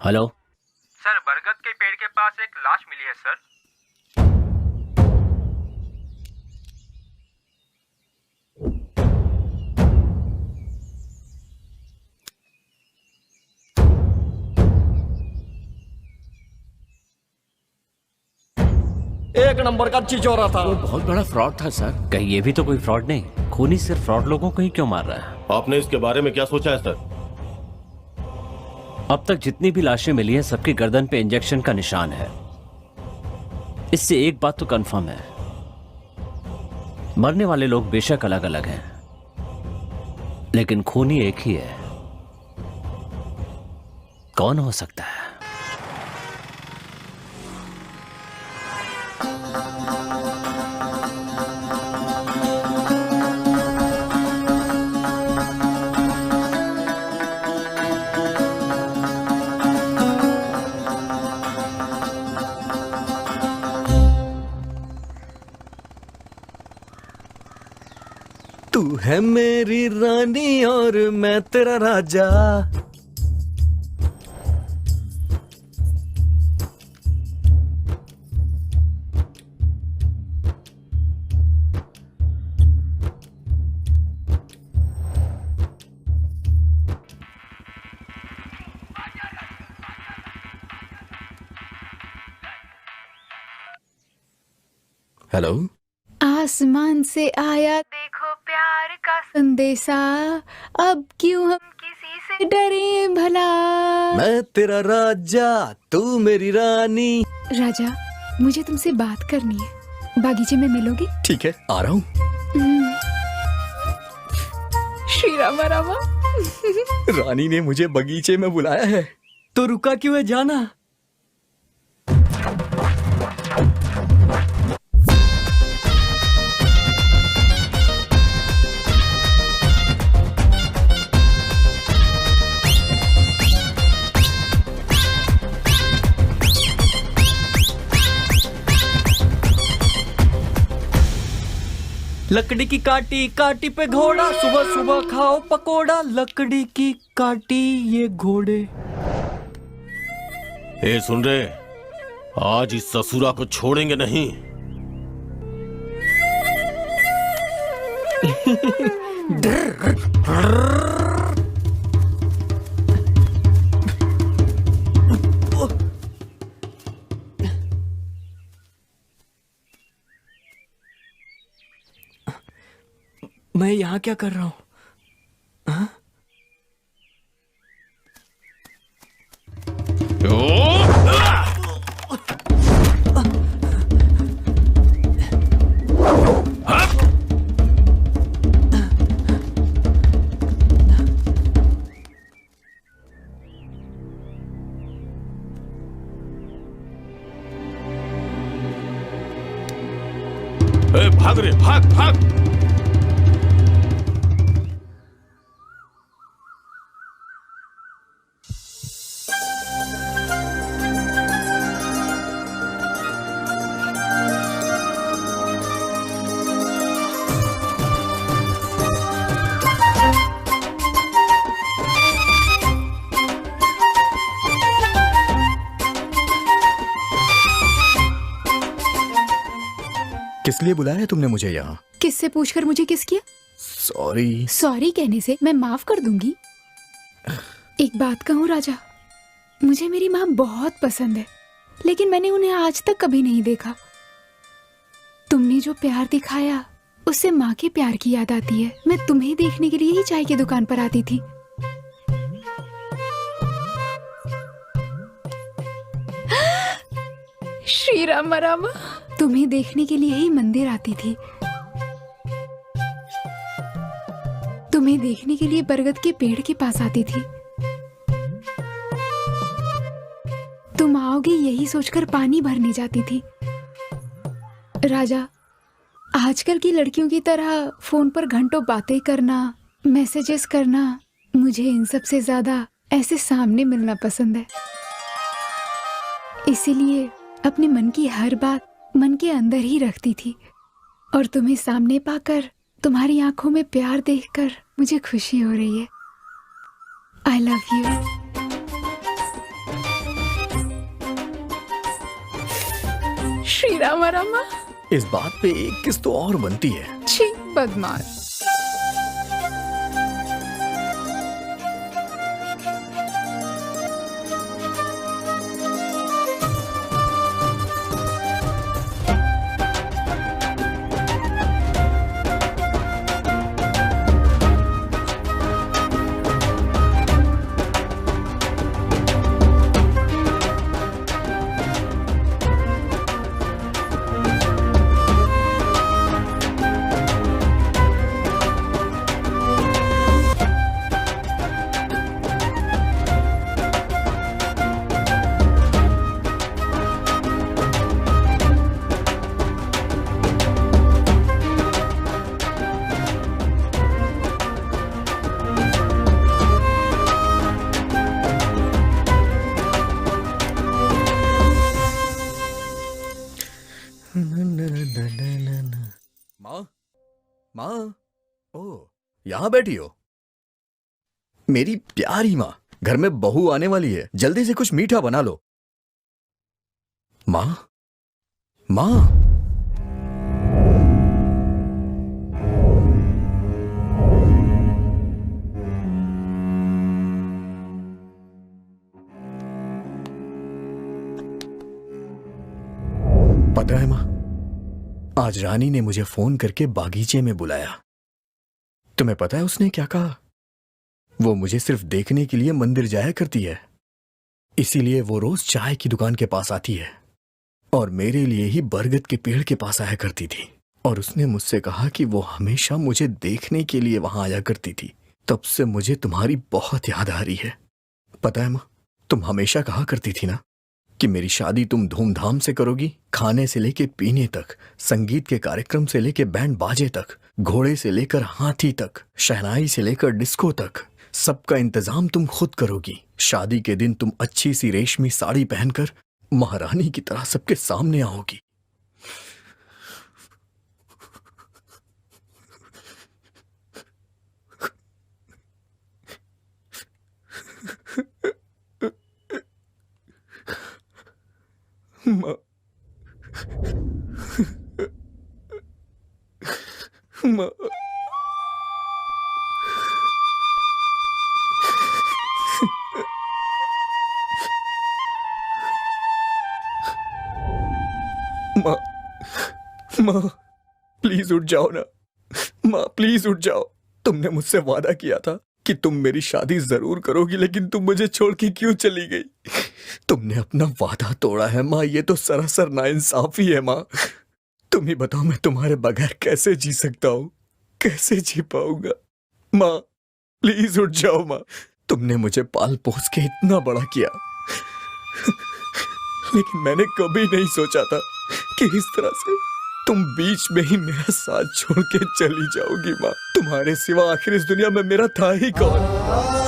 हेलो सर, बरगद के पेड़ के पास एक लाश मिली है सर। एक नंबर का चिचोरा था। वो बहुत बड़ा फ्रॉड था सर। कहीं ये भी तो कोई फ्रॉड नहीं? खूनी सिर्फ फ्रॉड लोगों को ही क्यों मार रहा है? आपने इसके बारे में क्या सोचा है सर? अब तक जितनी भी लाशें मिली हैं सबकी गर्दन पे इंजेक्शन का निशान है। इससे एक बात तो कंफर्म है, मरने वाले लोग बेशक अलग अलग हैं, लेकिन खूनी एक ही है। कौन हो सकता है? तू है मेरी रानी और मैं तेरा राजा। हेलो। आसमान से आया देखो प्यार का संदेशा, अब क्यों हम किसी से डरे भला। मैं तेरा राजा, तू मेरी रानी। राजा, मुझे तुमसे बात करनी है। बागीचे में मिलोगी? ठीक है, आ रहा हूँ। श्री रामा रामा। रानी ने मुझे बगीचे में बुलाया है। तो रुका क्यों है, जाना। लकड़ी की काटी काटी पे घोड़ा, सुबह सुबह खाओ पकोड़ा। लकड़ी की काटी ये घोड़े। ए सुन रहे, आज इस ससुरा को छोड़ेंगे नहीं। मैं यहाँ क्या कर रहा हूँ? भाग रे, भाग भाग। किस लिए बुलाया तुमने मुझे यहाँ? किससे पूछकर मुझे किस किया? सॉरी। सॉरी कहने से मैं माफ कर दूंगी। एक बात कहूँ राजा, मुझे मेरी माँ बहुत पसंद है, लेकिन मैंने उन्हें आज तक कभी नहीं देखा। तुमने जो प्यार दिखाया उससे माँ के प्यार की याद आती है। मैं तुम्हें देखने के लिए ही चाय की दुकान पर आती थी। श्री रामा रामा, तुम्हें देखने के लिए ही मंदिर आती थी। तुम्हें देखने के लिए बरगद के पेड़ के पास आती थी। तुम आओगे यही सोचकर पानी भरने जाती थी। राजा, आजकल की लड़कियों की तरह फोन पर घंटों बातें करना, मैसेजेस करना, मुझे इन सब से ज्यादा ऐसे सामने मिलना पसंद है। इसीलिए अपने मन की हर बात मन के अंदर ही रखती थी, और तुम्हें सामने पाकर, तुम्हारी आंखों में प्यार देखकर मुझे खुशी हो रही है। आई लव यू। श्री रामा रामा। इस बात पे एक किस तो और बनती है। छी, बदमाश। माँ, माँ, ओ, यहाँ बैठी हो? मेरी प्यारी माँ, घर में बहू आने वाली है, जल्दी से कुछ मीठा बना लो। माँ, माँ। पता है माँ, आज रानी ने मुझे फोन करके बागीचे में बुलाया। तुम्हें पता है उसने क्या कहा? वो मुझे सिर्फ देखने के लिए मंदिर जाया करती है, इसीलिए वो रोज चाय की दुकान के पास आती है, और मेरे लिए ही बरगद के पेड़ के पास आया करती थी। और उसने मुझसे कहा कि वो हमेशा मुझे देखने के लिए वहां आया करती थी। तब से मुझे तुम्हारी बहुत याद आ रही है। पता है माँ, तुम हमेशा कहा करती थी ना कि मेरी शादी तुम धूमधाम से करोगी, खाने से लेके पीने तक, संगीत के कार्यक्रम से लेके बैंड बाजे तक, घोड़े से लेकर हाथी तक, शहनाई से लेकर डिस्को तक, सबका इंतजाम तुम खुद करोगी। शादी के दिन तुम अच्छी सी रेशमी साड़ी पहनकर महारानी की तरह सबके सामने आओगी। माँ, माँ, माँ, माँ, प्लीज उठ जाओ ना। माँ, प्लीज उठ जाओ। तुमने मुझसे वादा किया था कि तुम मेरी शादी जरूर करोगी, लेकिन तुम मुझे छोड़ के क्यों चली गई? तुमने अपना वादा तोड़ा है माँ, ये तो सरासर नाइंसाफी है माँ। तुम ही बताओ, मैं तुम्हारे बगैर कैसे जी सकता हूँ, कैसे जी पाऊंगा? माँ, प्लीज उठ जाओ माँ। तुमने मुझे पाल पोस के इतना बड़ा किया, लेकिन मैंने कभी नहीं सोचा था कि इस तरह से तुम बीच में ही मेरा साथ छोड़ के चली जाओगी माँ। तुम्हारे सिवा आखिर इस दुनिया में मेरा था ही कौन।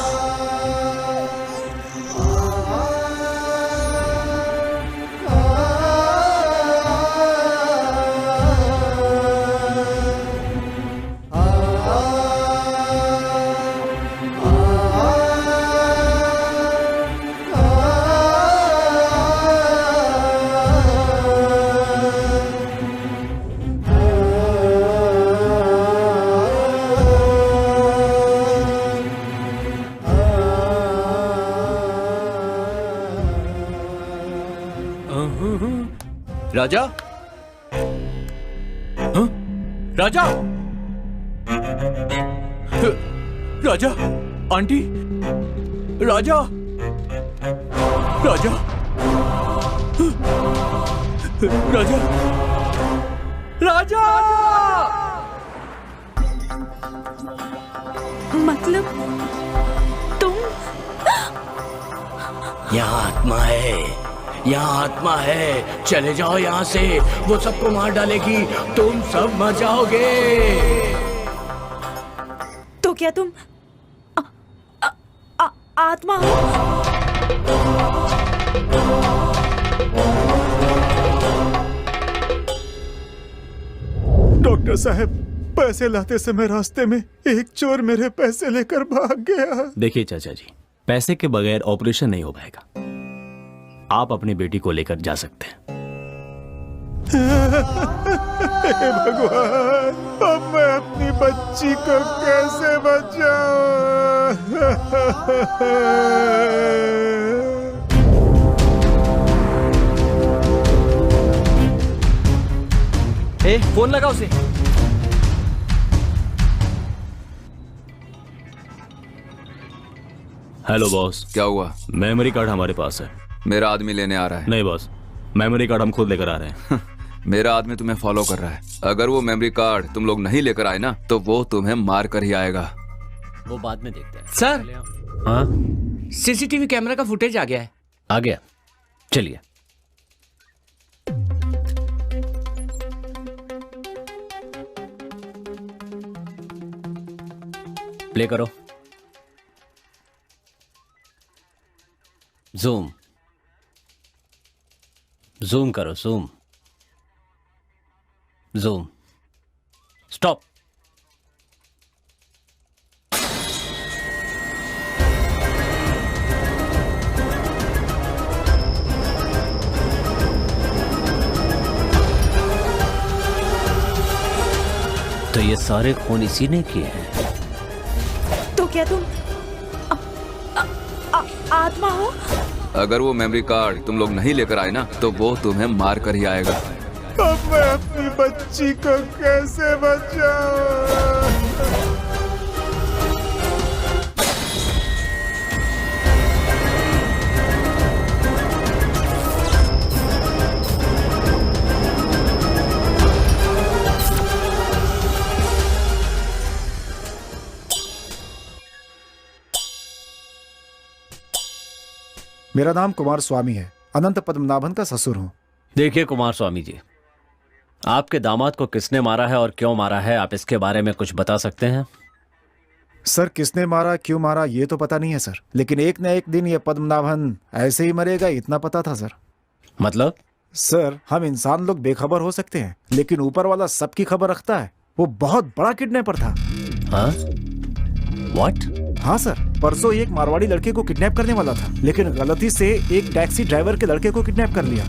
राजा, हाँ? राजा, राजा, आंटी, राजा, राजा, राजा, राजा। मतलब तुम? यहाँ आत्मा है, यहाँ आत्मा है। चले जाओ यहाँ से, वो सबको मार डालेगी, तुम सब मर जाओगे। तो क्या तुम आत्मा हो? डॉक्टर साहब, पैसे लाते समय रास्ते में एक चोर मेरे पैसे लेकर भाग गया। देखिए चाचा जी, पैसे के बगैर ऑपरेशन नहीं हो पाएगा। आप अपनी बेटी को लेकर जा सकते हैं। हे भगवान, अब मैं अपनी बच्ची को कैसे बचाऊं? फोन लगा उसे। Hello boss. क्या हुआ? मेमोरी कार्ड हमारे पास है। मेरा आदमी लेने आ रहा है। नहीं बॉस, मेमोरी कार्ड हम खुद लेकर आ रहे हैं। मेरा आदमी तुम्हें फॉलो कर रहा है। अगर वो मेमोरी कार्ड तुम लोग नहीं लेकर आए ना, तो वो तुम्हें मार कर ही आएगा। वो बाद में देखते हैं। सर, हाँ, सीसीटीवी कैमरा का फुटेज आ गया है। आ गया, चलिए। प्ले करो। जूम जूम करो, जूम जूम। स्टॉप। तो ये सारे खून इसी ने किए हैं। तो क्या तुम आत्मा हो? अगर वो मेमोरी कार्ड तुम लोग नहीं लेकर आए ना, तो वो तुम्हें मार कर ही आएगा। अब मैं अपनी बच्ची को कैसे बचाऊं? मेरा नाम कुमार स्वामी है, अनंत पद्मनाभन का ससुर हूँ। देखिए कुमार स्वामी जी, आपके दामाद को किसने मारा है और क्यों मारा है, आप इसके बारे में कुछ बता सकते हैं? सर, किसने मारा, क्यों मारा, ये तो पता नहीं है सर, लेकिन एक न एक दिन ये पद्मनाभन ऐसे ही मरेगा, इतना पता था सर। मतलब? सर, हम इंसान लोग बेखबर हो सकते हैं, लेकिन ऊपर वाला सबकी खबर रखता है। वो बहुत बड़ा किडनैपर था। हाँ? What? हाँ सर, परसों एक मारवाड़ी लड़के को किडनैप करने वाला था, लेकिन गलती से एक टैक्सी ड्राइवर के लड़के को किडनैप कर लिया।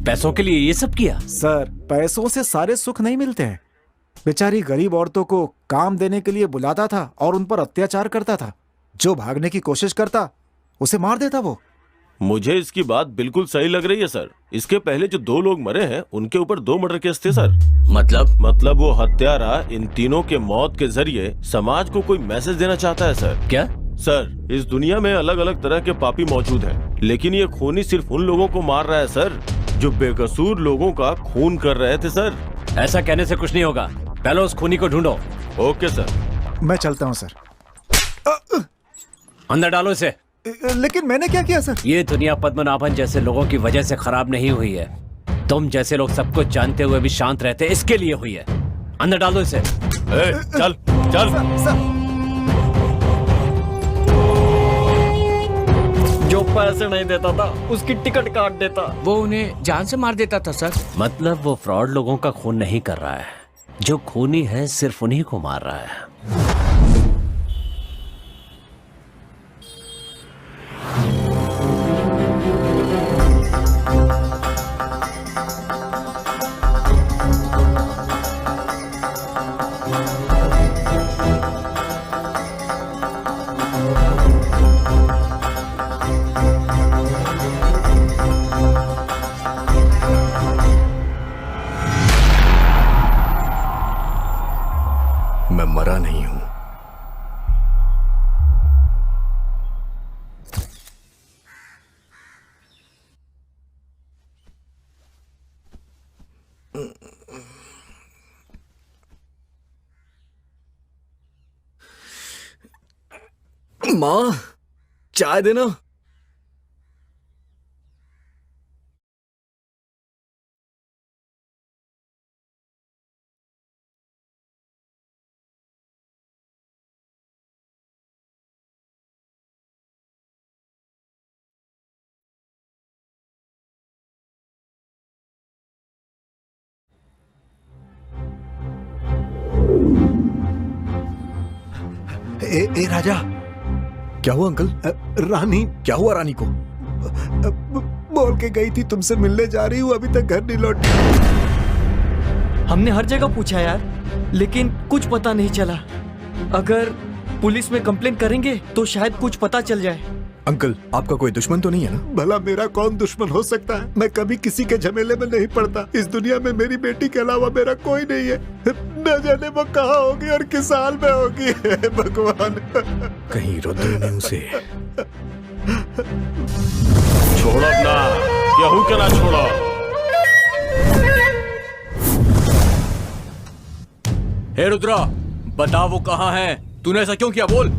पैसों के लिए ये सब किया? सर, पैसों से सारे सुख नहीं मिलते हैं। बेचारी गरीब औरतों को काम देने के लिए बुलाता था और उन पर अत्याचार करता था। जो भागने की कोशिश करता उसे मार देता वो। मुझे इसकी बात बिल्कुल सही लग रही है सर। इसके पहले जो 2 लोग मरे हैं उनके ऊपर 2 मर्डर केस थे सर। मतलब वो हत्यारा इन तीनों के मौत के जरिए समाज को कोई मैसेज देना चाहता है सर। क्या? सर, इस दुनिया में अलग अलग तरह के पापी मौजूद हैं, लेकिन ये खूनी सिर्फ उन लोगों को मार रहा है सर जो बेकसूर लोगों का खून कर रहे थे सर। ऐसा कहने से कुछ नहीं होगा, पहले उस खूनी को ढूंढो। Okay sir. मैं चलता हूँ सर। अंदर डालो इसे। लेकिन मैंने क्या किया सर? ये दुनिया पद्मनाभन जैसे लोगों की वजह से खराब नहीं हुई है। तुम जैसे लोग सब कुछ जानते हुए भी शांत रहते इसके लिए हुई है। अंदर डाल दो इसे। चल चल। जो पैसे नहीं देता था उसकी टिकट काट देता। वो उन्हें जान से मार देता था सर। मतलब वो फ्रॉड लोगों का खून नहीं कर रहा है, जो खूनी है सिर्फ उन्हीं को मार रहा है। मैं मरा नहीं हूं। मां, चाय देना। ए राजा, क्या हुआ अंकल? रानी। क्या हुआ रानी को? बोल के गई थी तुमसे मिलने जा रही हूँ, अभी तक घर नहीं लौटी। हमने हर जगह पूछा यार, लेकिन कुछ पता नहीं चला। अगर पुलिस में कंप्लेन करेंगे तो शायद कुछ पता चल जाए। अंकल, आपका कोई दुश्मन तो नहीं है ना? भला मेरा कौन दुश्मन हो सकता है? मैं कभी किसी के झमेले में नहीं पड़ता। इस दुनिया में मेरी बेटी के अलावा मेरा कोई नहीं है। न जाने वो कहाँ होगी और किस हाल में होगी। भगवान, कहीं रुद्र ने उसे छोड़ो अपना, केहू के ना छोड़ो। हे रुद्रा, बता वो कहाँ है? तूने ऐसा क्यों किया? बोल।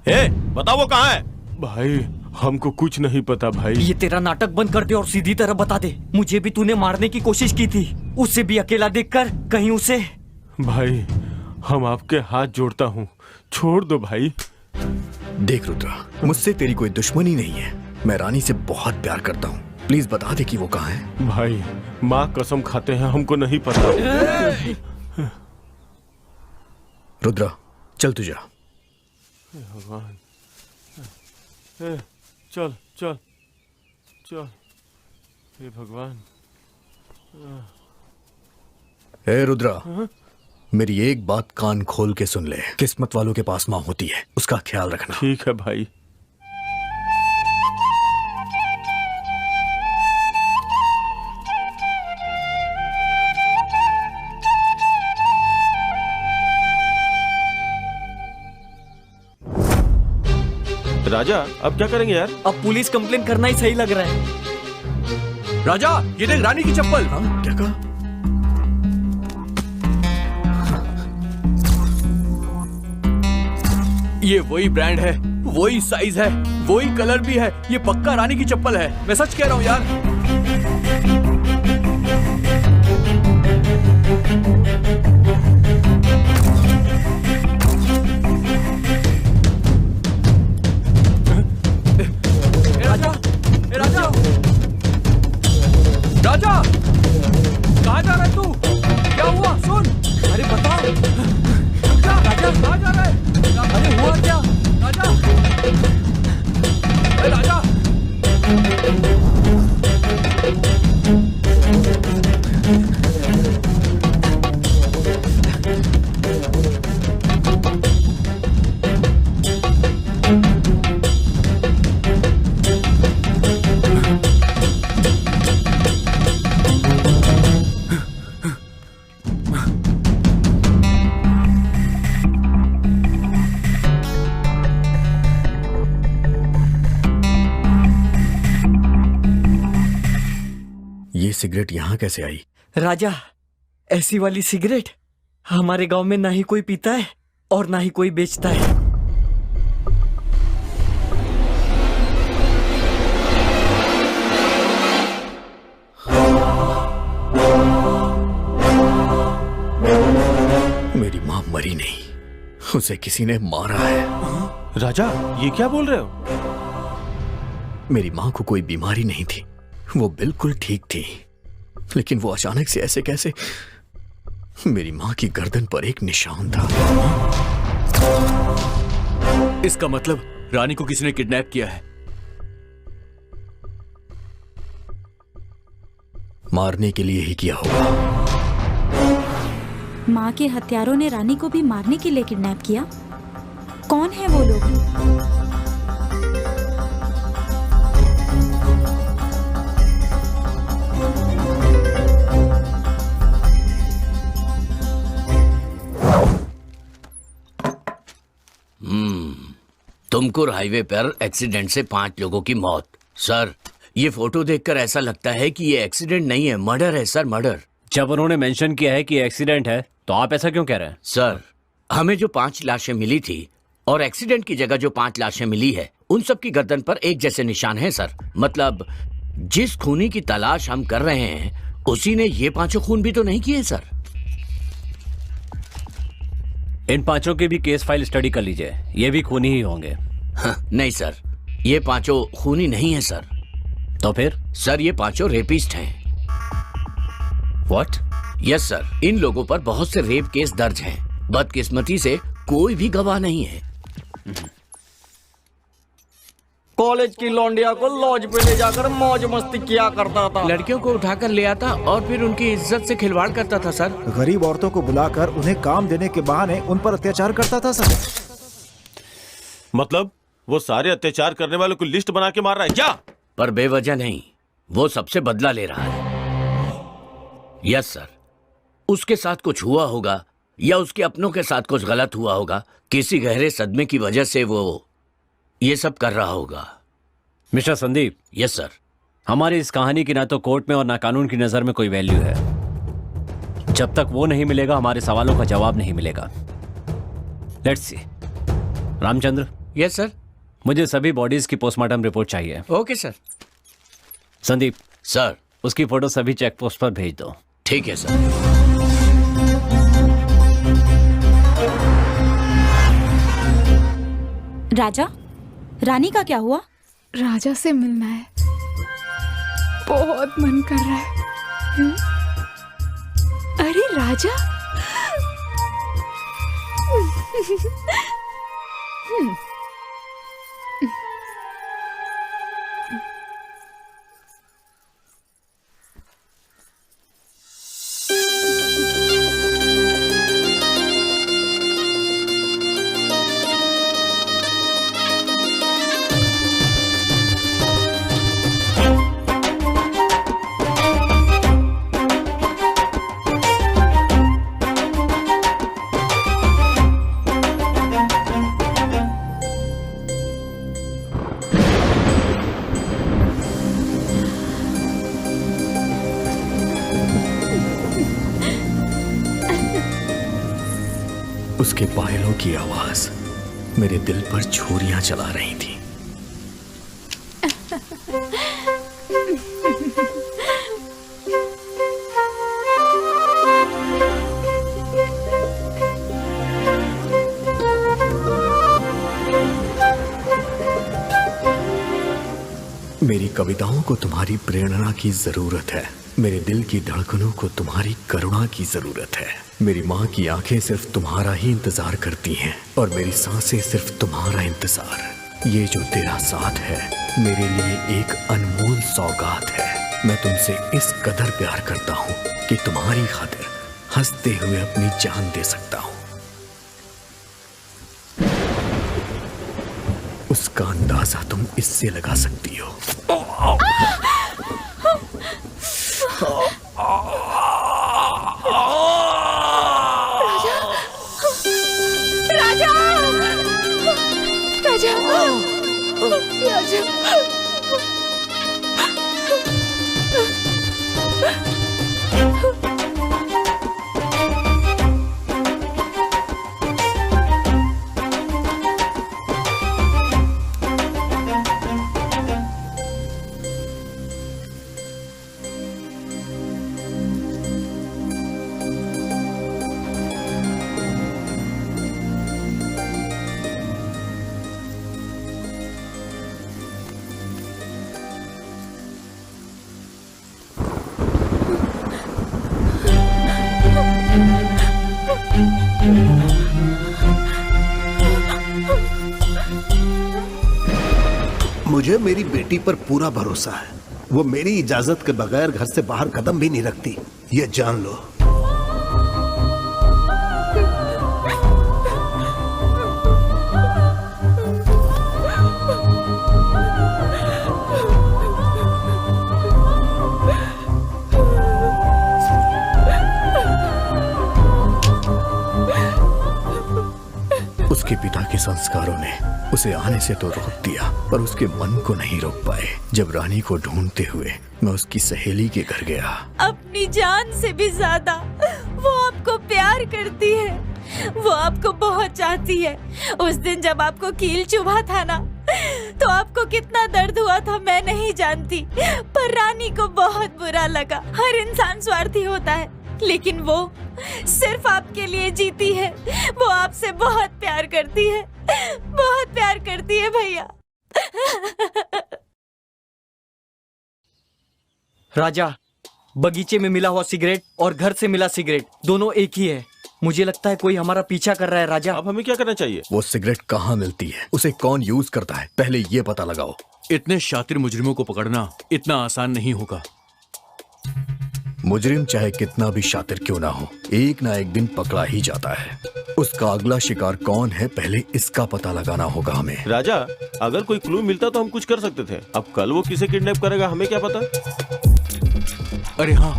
ए, बता वो कहाँ है? भाई हमको कुछ नहीं पता भाई। ये तेरा नाटक बंद कर दे और सीधी तरह बता दे। मुझे भी तूने मारने की कोशिश की थी, उसे भी अकेला देखकर कहीं उसे। भाई हम आपके हाथ जोड़ता हूँ, छोड़ दो भाई। देख रुद्रा, मुझसे तेरी कोई दुश्मनी नहीं है। मैं रानी से बहुत प्यार करता हूँ। प्लीज बता दे कि वो कहाँ है। भाई माँ कसम खाते हैं, हमको नहीं पता। रुद्रा, चल तू जा। भगवान, चल चल चल। हे भगवान। हे रुद्रा, मेरी एक बात कान खोल के सुन ले। किस्मत वालों के पास माँ होती है, उसका ख्याल रखना। ठीक है भाई। राजा, अब क्या करेंगे यार? अब पुलिस कंप्लेन करना ही सही लग रहा है। राजा, ये देख रानी की चप्पल। हाँ, क्या कहा? ये वही ब्रांड है, वही साइज है, वही कलर भी है। ये पक्का रानी की चप्पल है, मैं सच कह रहा हूँ यार। राजा, कहाँ जा रहा है तू? क्या हुआ? सुन, अरे बता। क्या राजा, कहाँ जा रहा है? अरे हुआ क्या राजा? अरे राजा, सिगरेट यहाँ कैसे आई? राजा, ऐसी वाली सिगरेट हमारे गांव में ना ही कोई पीता है और ना ही कोई बेचता है। मरी नहीं, उसे किसी ने मारा है। राजा, ये क्या बोल रहे हो? मेरी माँ को कोई बीमारी नहीं थी, वो बिल्कुल ठीक थी, लेकिन वो अचानक से ऐसे कैसे? मेरी माँ की गर्दन पर एक निशान था। इसका मतलब रानी को किसी ने किडनैप किया है। मारने के लिए ही किया होगा। माँ के हत्यारों ने रानी को भी मारने के लिए किडनैप किया? कौन है वो लोग? तुमकुर हाईवे पर एक्सीडेंट से 5 लोगों की मौत। सर, ये फोटो देखकर ऐसा लगता है कि ये एक्सीडेंट नहीं है, मर्डर है सर, मर्डर। जब उन्होंने मेंशन किया है कि एक्सीडेंट है, तो आप ऐसा क्यों कह रहे हैं? सर, हमें जो 5 लाशें मिली थी और एक्सीडेंट की जगह जो 5 लाशें मिली है, उन सब की गर्दन पर एक जैसे निशान हैं सर। मतलब जिस खूनी की तलाश हम कर रहे हैं, उसी ने ये 5 खून भी तो नहीं किए सर। इन 5 की भी केस फाइल स्टडी कर लीजिए, ये भी खूनी ही होंगे। नहीं सर, ये 5 खूनी नहीं है सर। तो फिर? सर, ये 5 रेपिस्ट हैं। व्हाट? यस सर, इन लोगों पर बहुत से रेप केस दर्ज हैं। बदकिस्मती से कोई भी गवाह नहीं है। कॉलेज की लौंडिया को लॉज पे ले जाकर मौज मस्ती किया करता था। लड़कियों को उठाकर ले आता और फिर उनकी इज्जत से खिलवाड़ करता था सर। गरीब औरतों को बुलाकर उन्हें काम देने के बहाने उन पर अत्याचार करता था सर। मतलब वो सारे अत्याचार करने वालों को लिस्ट बना के मार रहा है क्या? पर बेवजह नहीं, वो सबसे बदला ले रहा है। यस सर, उसके साथ कुछ हुआ होगा या उसके अपनों के साथ कुछ गलत हुआ होगा। किसी गहरे सदमे की वजह से वो ये सब कर रहा होगा। मिस्टर संदीप। Yes sir. हमारी इस कहानी की ना तो कोर्ट में और ना कानून की नजर में कोई वैल्यू है। जब तक वो नहीं मिलेगा, हमारे सवालों का जवाब नहीं मिलेगा। Let's see. Ramchandra. Yes sir. मुझे सभी बॉडीज की पोस्टमार्टम रिपोर्ट चाहिए। Okay sir. संदीप। सर। उसकी फोटो सभी चेक पोस्ट पर भेज दो। ठीक है सर। राजा, रानी का क्या हुआ? राजा से मिलना है, बहुत मन कर रहा है। अरे राजा। उसके पायलों की आवाज मेरे दिल पर छुरियां चला रही थी। मेरी कविताओं को तुम्हारी प्रेरणा की जरूरत है। मेरे दिल की धड़कनों को तुम्हारी करुणा की जरूरत है। मेरी माँ की आंखें सिर्फ तुम्हारा ही इंतजार करती हैं और मेरी सांसें सिर्फ तुम्हारा इंतजार। ये जो तेरा साथ है मेरे लिए एक अनमोल सौगात है। मैं तुमसे इस कदर प्यार करता हूँ कि तुम्हारी खातिर हंसते हुए अपनी जान दे सकता हूँ। उसका अंदाजा तुम इससे लगा सकती हो। राजा, राजा, राजा, मुझे मेरी बेटी पर पूरा भरोसा है। वो मेरी इजाजत के बगैर घर से बाहर कदम भी नहीं रखती, ये जान लो। उसके पिता के संस्कारों ने उसे आने से तो रोक दिया, पर उसके मन को नहीं रोक पाए। जब रानी को ढूंढते हुए मैं उसकी सहेली के घर गया। अपनी जान से भी ज्यादा वो आपको प्यार करती है, वो आपको बहुत चाहती है। उस दिन जब आपको कील चुभा था ना, तो आपको कितना दर्द हुआ था मैं नहीं जानती, पर रानी को बहुत बुरा लगा। हर इंसान स्वार्थी होता है, लेकिन वो सिर्फ आपके लिए जीती है। वो आपसे बहुत प्यार करती है, बहुत प्यार करती है भैया। राजा, बगीचे में मिला हुआ सिगरेट और घर से मिला सिगरेट दोनों एक ही है। मुझे लगता है कोई हमारा पीछा कर रहा है। राजा, अब हमें क्या करना चाहिए? वो सिगरेट कहाँ मिलती है, उसे कौन यूज करता है, पहले ये पता लगाओ। इतने शातिर मुजरिमों को पकड़ना इतना आसान नहीं होगा। मुजरिम चाहे कितना भी शातिर क्यों ना हो, एक ना एक दिन पकड़ा ही जाता है। उसका अगला शिकार कौन है, पहले इसका पता लगाना होगा हमें। राजा, अगर कोई क्लू मिलता तो हम कुछ कर सकते थे। अब कल वो किसे किडनैप करेगा हमें क्या पता। अरे हाँ,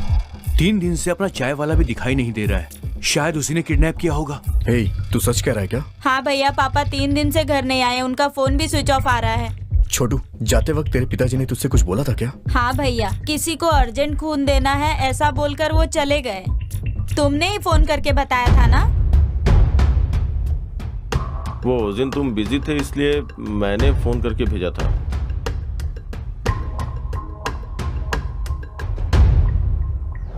3 दिन से अपना चाय वाला भी दिखाई नहीं दे रहा है। शायद उसी ने किडनैप किया होगा। हे, तू सच कह रहा है क्या? हाँ भैया, पापा 3 दिन से घर नहीं आए, उनका फोन भी स्विच ऑफ आ रहा है। छोटू, जाते वक्त तेरे पिताजी ने तुझसे कुछ बोला था क्या? हाँ भैया, किसी को अर्जेंट खून देना है ऐसा बोलकर वो चले गए। तुमने ही फोन करके बताया था ना? वो उस दिन तुम बिजी थे इसलिए मैंने फोन करके भेजा था।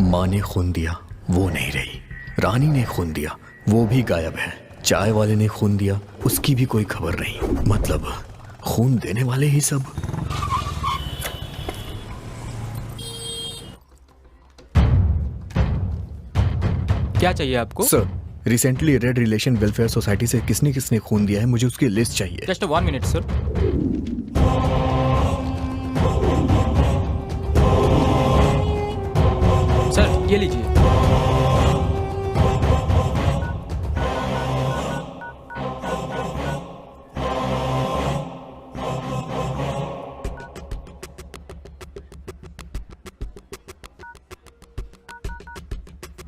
माँ ने खून दिया, वो नहीं रही। रानी ने खून दिया, वो भी गायब है। चाय वाले ने खून दिया, उसकी भी कोई खबर नहीं। मतलब खून देने वाले ही सब। क्या चाहिए आपको? Sir, recently red relation welfare society से किसने किसने खून दिया है, मुझे उसकी लिस्ट चाहिए। Just 1 minute sir. सर ये लीजिए।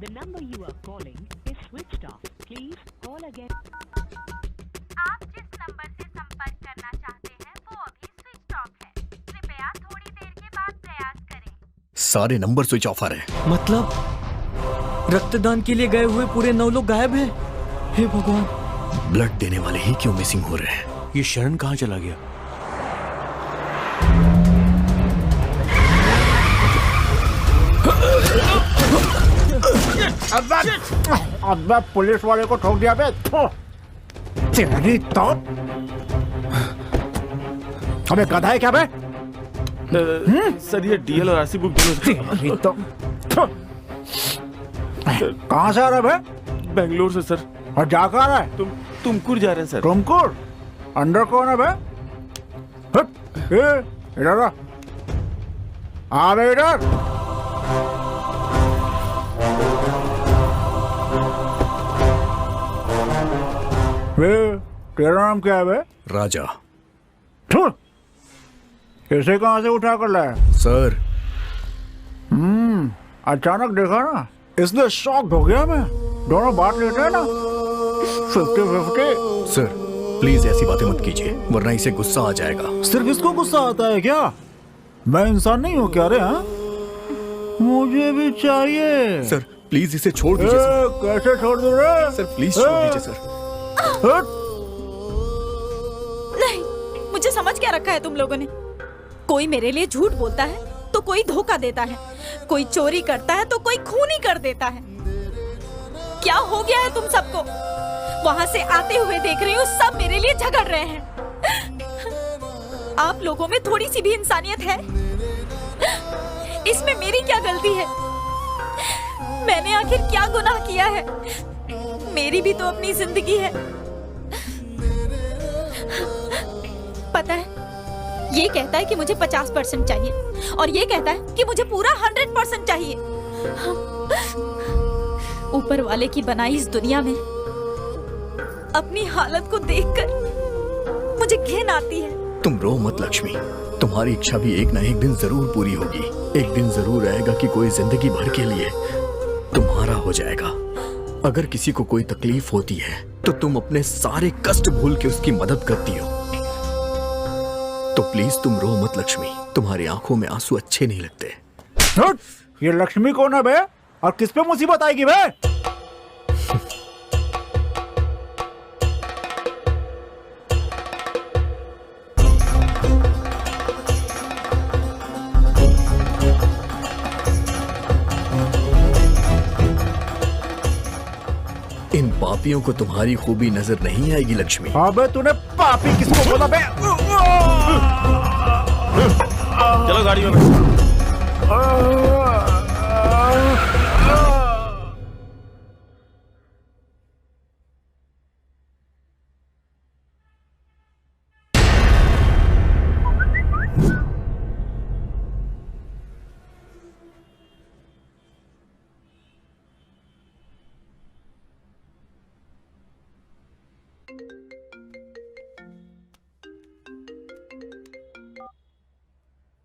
The number you are calling is switched off. Please call again. आप जिस नंबर से संपर्क करना चाहते हैं वो अभी स्विच ऑफ है। कृपया थोड़ी देर के बाद प्रयास करें। सारे नंबर स्विच ऑफ आ रहे हैं। मतलब रक्तदान के लिए गए हुए पूरे 9 लोग गायब हैं। हे भगवान, ब्लड देने वाले ही क्यों मिसिंग हो रहे हैं? ये शरण कहाँ चला गया? अबे पुलिस वाले को ठोक दिया बे। तेरी तो हमें गधा है क्या बे? सर ये डीएल और आरसी बुक तेरी तो कहाँ से आ रहा है बे? बेंगलोर से सर। और जा कहाँ रहा है? तुमकुर जा रहे हैं सर। तुमकुर? अंदर कौन है बे? इधर आ बे, इधर। तेरा नाम क्या है बे? राजा। इसे कहाँ से उठा कर लाया? सर। अचानक देखा ना, इसलिए शॉक्ड हो गया मैं। दोनों बात लेते हैं ना 50-50। सर प्लीज ऐसी बातें मत कीजिए, वरना इसे गुस्सा आ जाएगा। सिर्फ इसको गुस्सा आता है क्या? मैं इंसान नहीं हूँ क्या रे? हाँ, मुझे भी चाहिए। सर प्लीज इसे छोड़ दीजिए। कैसे छोड़ दूँ रे? सर प्लीज छोड़ दीजिए सर। नहीं, मुझे समझ क्या रखा है तुम लोगों ने? कोई मेरे लिए झूठ बोलता है तो कोई धोखा देता है, कोई चोरी करता है तो कोई खून ही कर देता है। क्या हो गया है तुम सबको? वहां से आते हुए देख रही हूँ सब मेरे लिए झगड़ रहे हैं। आप लोगों में थोड़ी सी भी इंसानियत है? इसमें मेरी क्या गलती है? मैंने आखिर क्या गुनाह किया है? मेरी भी तो अपनी जिंदगी है। पता है, ये कहता है कि मुझे 50% चाहिए और ये कहता है कि मुझे पूरा 100% चाहिए। ऊपर वाले की बनाई इस दुनिया में अपनी हालत को देखकर मुझे घिन आती है। तुम रो मत लक्ष्मी, तुम्हारी इच्छा भी एक ना एक दिन जरूर पूरी होगी। एक दिन जरूर आएगा कि कोई जिंदगी भर के लिए तुम्हारा हो जाएगा। अगर किसी को कोई तकलीफ होती है तो तुम अपने सारे कष्ट भूल के उसकी मदद करती हो। तो प्लीज तुम रो मत लक्ष्मी, तुम्हारी आंखों में आंसू अच्छे नहीं लगते। ये लक्ष्मी कौन है बे? और किस पे मुसीबत आएगी बे? इन पापियों को तुम्हारी खूबी नजर नहीं आएगी लक्ष्मी। अबे तूने पापी किसको बोला बे? चलो गाड़ी में बैठो।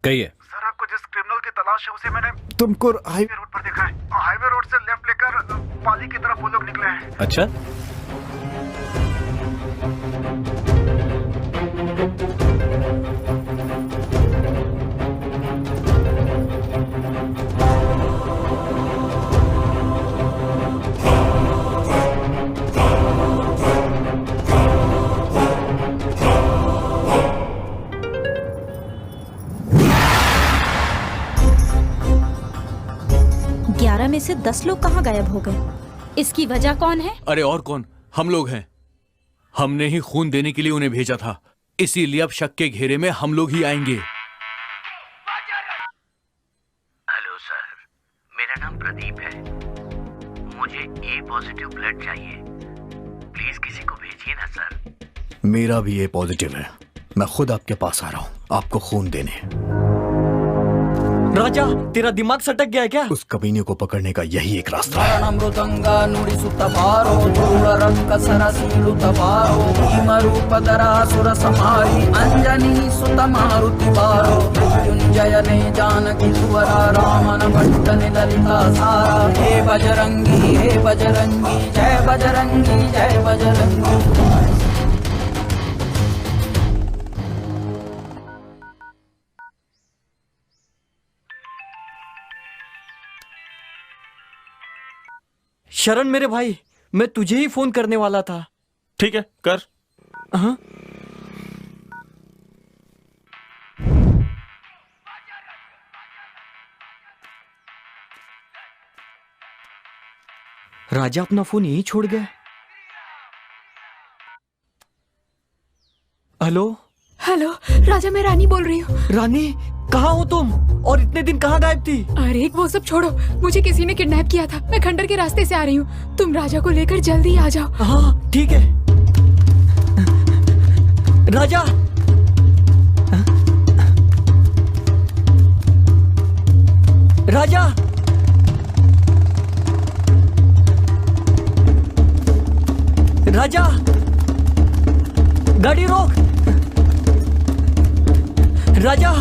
कहिए। सर आपको जिस क्रिमिनल की तलाश है उसे मैंने तुमको हाईवे रोड पर देखा है। हाईवे रोड से लेफ्ट लेकर पाली की तरफ वो लोग निकले हैं। अच्छा, में से 10 लोग कहाँ गायब हो गए? इसकी वजह कौन है? अरे और कौन, हम लोग हैं। हमने ही खून देने के लिए उन्हें भेजा था, इसीलिए अब शक के घेरे में हम लोग ही आएंगे। हेलो सर, मेरा नाम प्रदीप है। मुझे ए पॉजिटिव ब्लड चाहिए, प्लीज किसी को भेजिए ना सर। मेरा भी ए पॉजिटिव है, मैं खुद आपके पास आ रहा हूँ आपको खून देने। राजा, तेरा दिमाग सटक गया है क्या? उस कमीने को पकड़ने का यही एक रास्ता है। अंजनी सुत मारुति बारो मृत्युंजयने जानकी सुवरा रामन भट्टने ललिता सारा। हे बजरंगी जय बजरंगी जय बजरंगी। शरण मेरे भाई, मैं तुझे ही फोन करने वाला था। ठीक है, कर। हाँ? राजा अपना फोन यही छोड़ गया। हेलो हेलो, राजा मैं रानी बोल रही हूँ। रानी, कहाँ हो तुम और इतने दिन कहाँ गायब थी? अरे वो सब छोड़ो, मुझे किसी ने किडनैप किया था। मैं खंडर के रास्ते से आ रही हूँ, तुम राजा को लेकर जल्दी आ जाओ। हाँ ठीक है। राजा, राजा, राजा, गाड़ी रोक। राजा,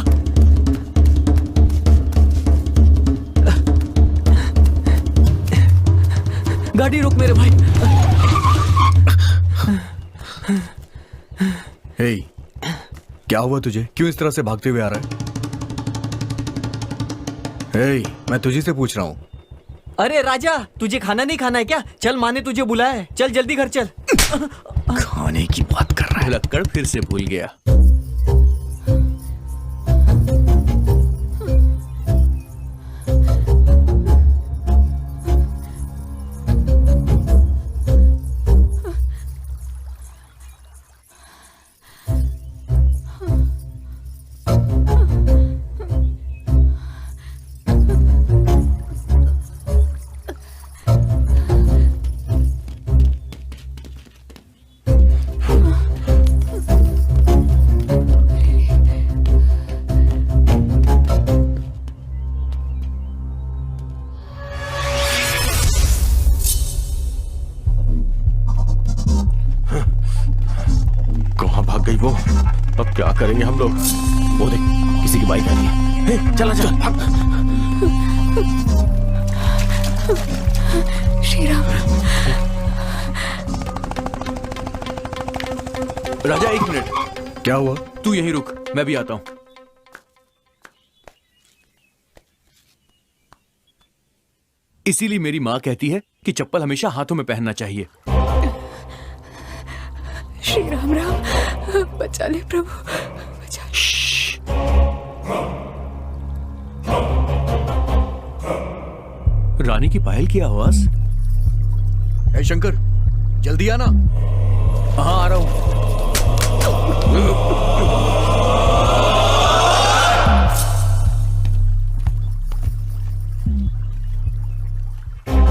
गाड़ी रोक मेरे भाई। हे, क्या हुआ तुझे? क्यों इस तरह से भागते हुए आ रहा है? हे, मैं तुझे से पूछ रहा हूँ। अरे राजा, तुझे खाना नहीं खाना है क्या? चल, माँ ने तुझे बुलाया है, चल जल्दी घर चल। खाने की बात कर रहा है। लक्कड़ फिर से भूल गया। वो अब क्या करेंगे हम लोग? वो देख, किसी की बाइक आ रही है। हे, चला चल भाग। श्री राम। राजा 1 मिनट। क्या हुआ? तू यहीं रुक, मैं भी आता हूं। इसीलिए मेरी माँ कहती है कि चप्पल हमेशा हाथों में पहनना चाहिए। श्री राम राम, बचा ले प्रभु, बचा। रानी की पायल की आवाज। ए शंकर, जल्दी आना। हाँ, आ रहा हूं।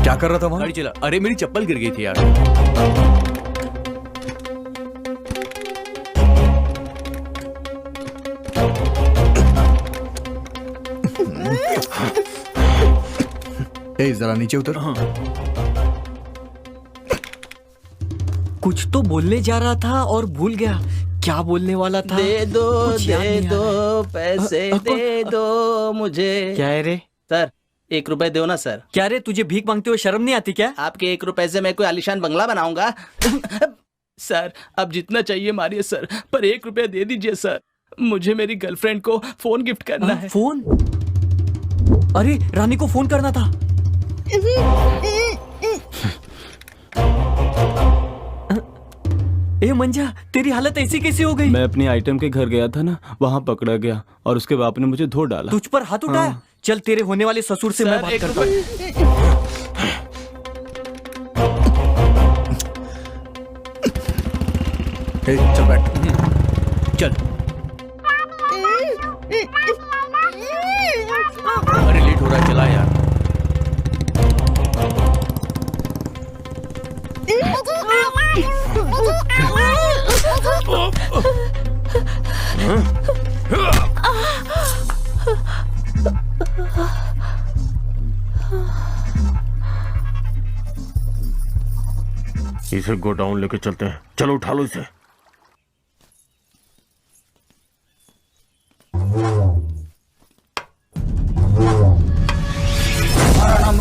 क्या कर रहा था वहां? गाड़ी चला। अरे मेरी चप्पल गिर गई थी यार। ए, जरा नीचे उतर। हाँ। कुछ तो बोलने जा रहा था और भूल गया। क्या बोलने वाला था? दे दो कुछ याद दे नहीं आ दो रहा। पैसे दे दो मुझे। क्या है रे? सर 1 रुपए दो ना सर। क्या रे, तुझे भीख मांगते हुए शर्म नहीं आती क्या? आपके 1 रुपए से मैं कोई आलीशान बंगला बनाऊंगा? सर अब जितना चाहिए मारिए सर, पर 1 रुपया दे दीजिए सर। मुझे मेरी गर्लफ्रेंड को फोन गिफ्ट करना है। फोन? अरे रानी को फोन करना था। ए मंजा, तेरी हालत ऐसी कैसी हो गई? मैं अपनी आइटम के घर गया था ना, वहाँ पकड़ा गया और उसके बाप ने मुझे धो डाला। तुझ पर हाथ उठाया? हाँ। चल तेरे होने वाले ससुर से मैं बात करता हूँ। चल बैठ। चल। अरे लेट हो रहा है, चला यार। इसे गोडाउन लेके चलते हैं। चलो उठा लो इसे।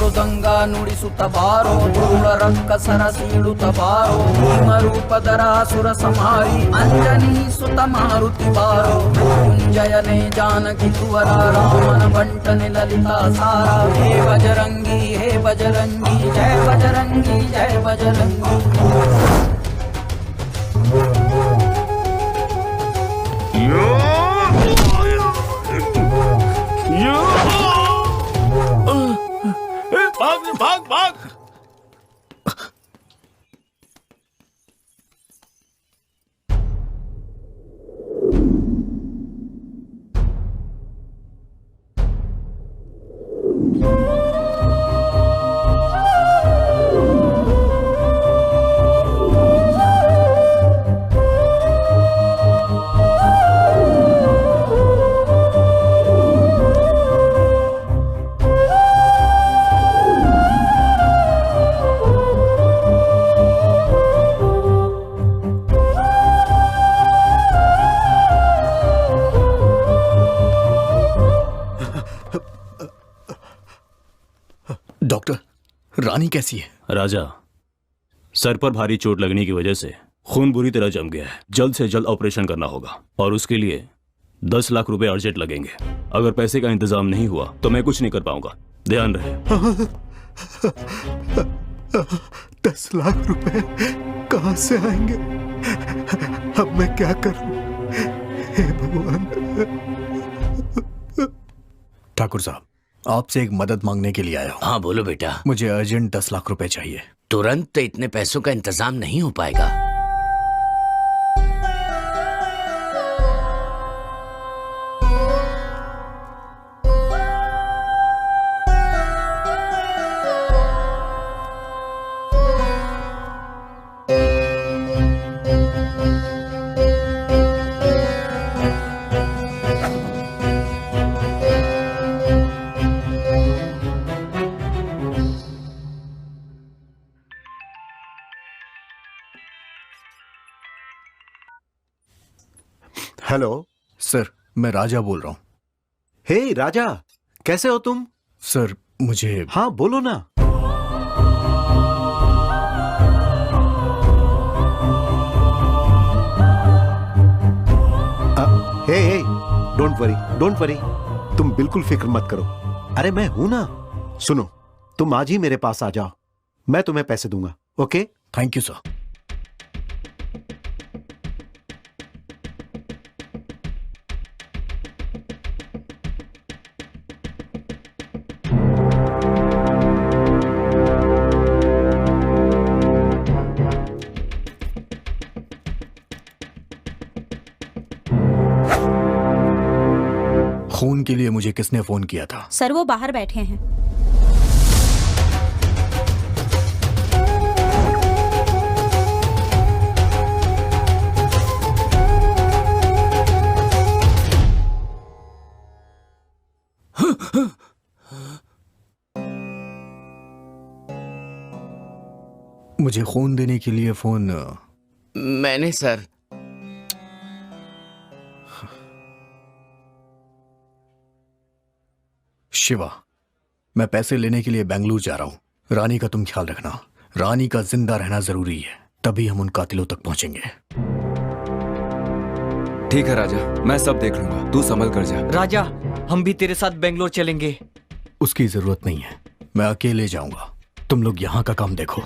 ಮೃದಂಗ ನುಡಿಸುತ್ತ ಬಾರೋ ಧೂಳ ರಕ್ಕ ಸರಸೀಳುತ್ತ ಬಾರೋ ಭೀಮರೂಪಧರ ಸುರ ಸಂಹಾರಿ ಅಂಜನಿ ಸುತ ಮಾರುತಿ ಬಾರೋ ಕುಂಜಯನೆ ಜಾನಕಿ ತುವರ ರಾಮನ ಬಂಟನೆ ಲಲಿತಾ ಸಾರ ಹೇ ಬಜರಂಗಿ ಜಯ ಬಜರಂಗಿ ಜಯ ಬಜರಂಗಿ। भाग भाग भाग। डॉक्टर, रानी कैसी है? राजा, सर पर भारी चोट लगने की वजह से खून बुरी तरह जम गया है। जल्द से जल्द ऑपरेशन करना होगा और उसके लिए 10 लाख रुपए अर्जेंट लगेंगे। अगर पैसे का इंतजाम नहीं हुआ तो मैं कुछ नहीं कर पाऊंगा। ध्यान रहे। 10 लाख रुपए कहां से आएंगे? अब मैं क्या करूं? हे भगवान। ठाकुर साहब, आपसे एक मदद मांगने के लिए आया हूँ। हाँ बोलो बेटा। मुझे अर्जेंट 10 लाख रुपए चाहिए। तुरंत इतने पैसों का इंतजाम नहीं हो पाएगा। हेलो सर, मैं राजा बोल रहा हूँ। हे राजा, कैसे हो तुम? सर मुझे... हाँ बोलो ना। हे डोंट वरी, तुम बिल्कुल फिक्र मत करो। अरे मैं हूं ना। सुनो, तुम आज ही मेरे पास आ जाओ, मैं तुम्हें पैसे दूंगा। ओके? Thank you sir. खून के लिए मुझे किसने फोन किया था? सर वो बाहर बैठे हैं। मुझे खून देने के लिए फोन... मैंने सर। शिवा, मैं पैसे लेने के लिए बेंगलुरु जा रहा हूं। रानी का तुम ख्याल रखना। रानी का जिंदा रहना जरूरी है, तभी हम उन कातिलों तक पहुंचेंगे। ठीक है राजा, मैं सब देख लूंगा, तू संभल कर जा। राजा, हम भी तेरे साथ बेंगलोर चलेंगे। उसकी जरूरत नहीं है, मैं अकेले जाऊंगा। तुम लोग यहां का काम देखो।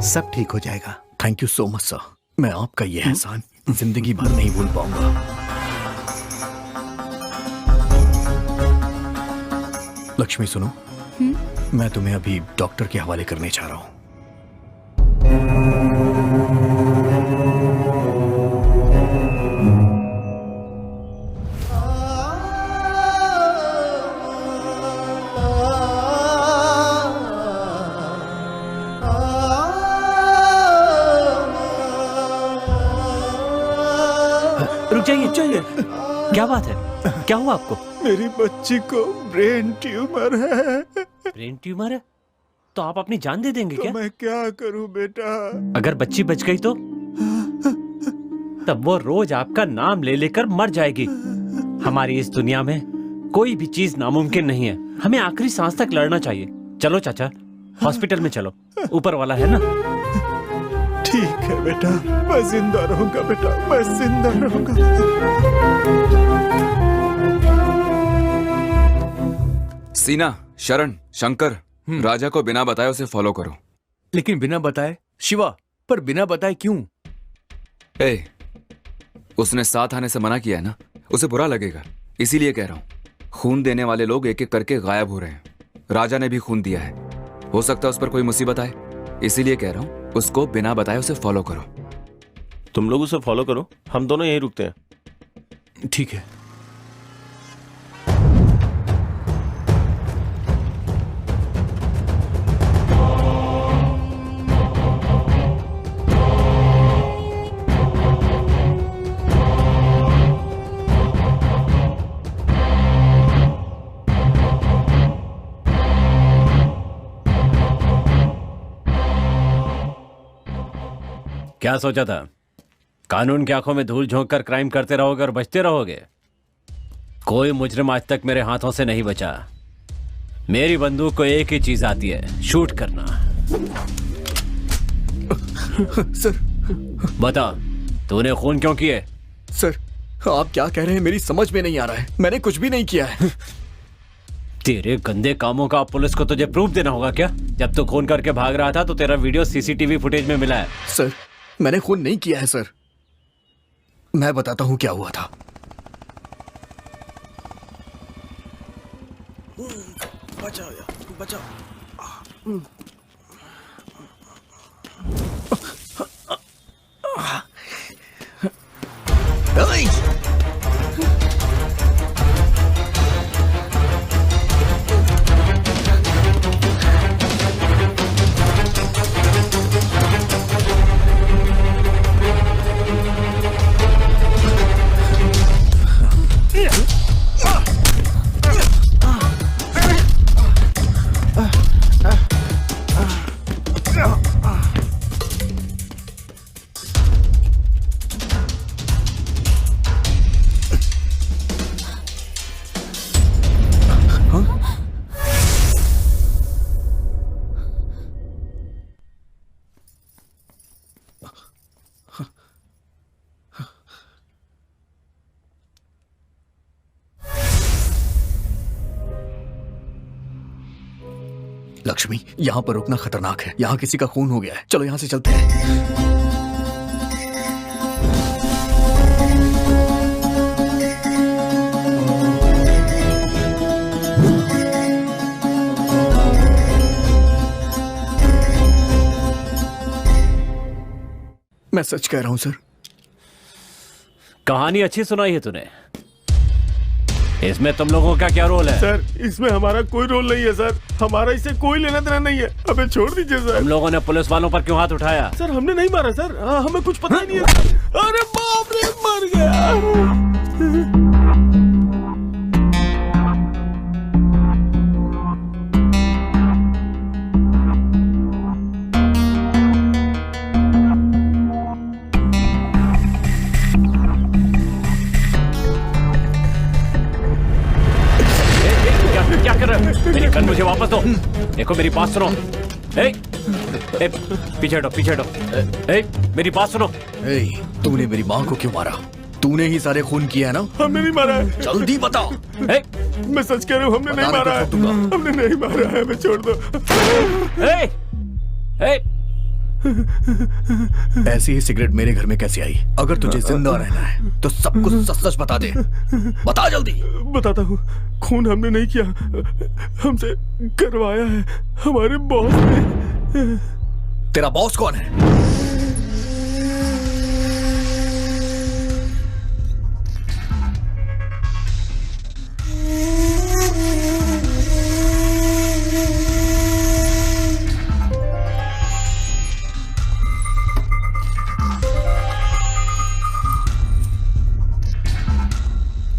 सब ठीक हो जाएगा। Thank you so much sir. मैं आपका ये एहसान जिंदगी भर नहीं भूल पाऊंगा। लक्ष्मी सुनो, मैं तुम्हें अभी डॉक्टर के हवाले करने जा रहा हूं। चाहिए। क्या बात है? क्या हुआ आपको? मेरी बच्ची को ब्रेन ट्यूमर है। ब्रेन ट्यूमर है? तो आप अपनी जान दे देंगे क्या? मैं क्या करूं बेटा? अगर बच्ची बच गई तो? तब वो रोज आपका नाम ले लेकर मर जाएगी। हमारी इस दुनिया में कोई भी चीज नामुमकिन नहीं है। हमें आखिरी सांस तक लड़ना चाहिए। चलो चाचा, हॉस्पिटल में चलो, ऊपर वाला है ना। ठीक है बेटा, मैं जिंदा रहूंगा बेटा, मैं जिंदा रहूंगा। सीना, शरण, शंकर, राजा को बिना बताए उसे फॉलो करो। लेकिन बिना बताए? शिवा, पर बिना बताए क्यों? उसने साथ आने से मना किया है ना, उसे बुरा लगेगा, इसीलिए कह रहा हूं। खून देने वाले लोग एक एक करके गायब हो रहे हैं। राजा ने भी खून दिया है, हो सकता है उस पर कोई मुसीबत आए, इसीलिए कह रहा हूं उसको बिना बताए उसे फॉलो करो। तुम लोग उसे फॉलो करो, हम दोनों यहीं रुकते हैं। ठीक है। क्या सोचा था? कानून की आंखों में धूल झोंक कर क्राइम करते रहोगे और बचते रहोगे? कोई मुजरिम आज तक मेरे हाथों से नहीं बचा। मेरी बंदूक को एक ही चीज आती है, शूट करना। सर, बता, तूने खून क्यों किए? सर, आप क्या कह रहे हैं मेरी समझ में नहीं आ रहा है। मैंने कुछ भी नहीं किया है। तेरे गंदे कामों का पुलिस को तुझे प्रूफ देना होगा क्या? जब तू खून करके भाग रहा था तो तेरा वीडियो सीसीटीवी फुटेज में मिला है। सर, मैंने खून नहीं किया है सर। मैं बताता हूं क्या हुआ था। बचाओ यार, बचाओ। लक्ष्मी, यहाँ पर रुकना खतरनाक है। यहाँ किसी का खून हो गया है। चलो यहाँ से चलते हैं। मैं सच कह रहा हूँ सर। कहानी अच्छी सुनाई है तूने। इसमें तुम लोगों का क्या रोल है? सर, इसमें हमारा कोई रोल नहीं है सर। हमारा इससे कोई लेना देना नहीं है। हमें छोड़ दीजिए सर। तुम लोगों ने पुलिस वालों पर क्यों हाथ उठाया? सर, हमने नहीं मारा सर। हमें कुछ पता ही नहीं है। अरे बाप रे, मर गया। मेरी गन मुझे वापस दो। देखो मेरी बात सुनो। ए, पीछे हटो, पीछे हटो। मेरी बात सुनो। तूने मेरी माँ को क्यों मारा? तूने ही सारे खून किया है ना? हमने नहीं मारा है। जल्दी बताओ। मैं सच कह रहा हूँ, हमने नहीं मारा है। हमने नहीं मारा है। हमें छोड़ दो। ऐसी ही सिगरेट मेरे घर में कैसे आई? अगर तुझे जिंदा रहना है तो सब कुछ सच सच बता दे। बता जल्दी। बताता हूँ। खून हमने नहीं किया, हमसे करवाया है हमारे बॉस ने। तेरा बॉस कौन है?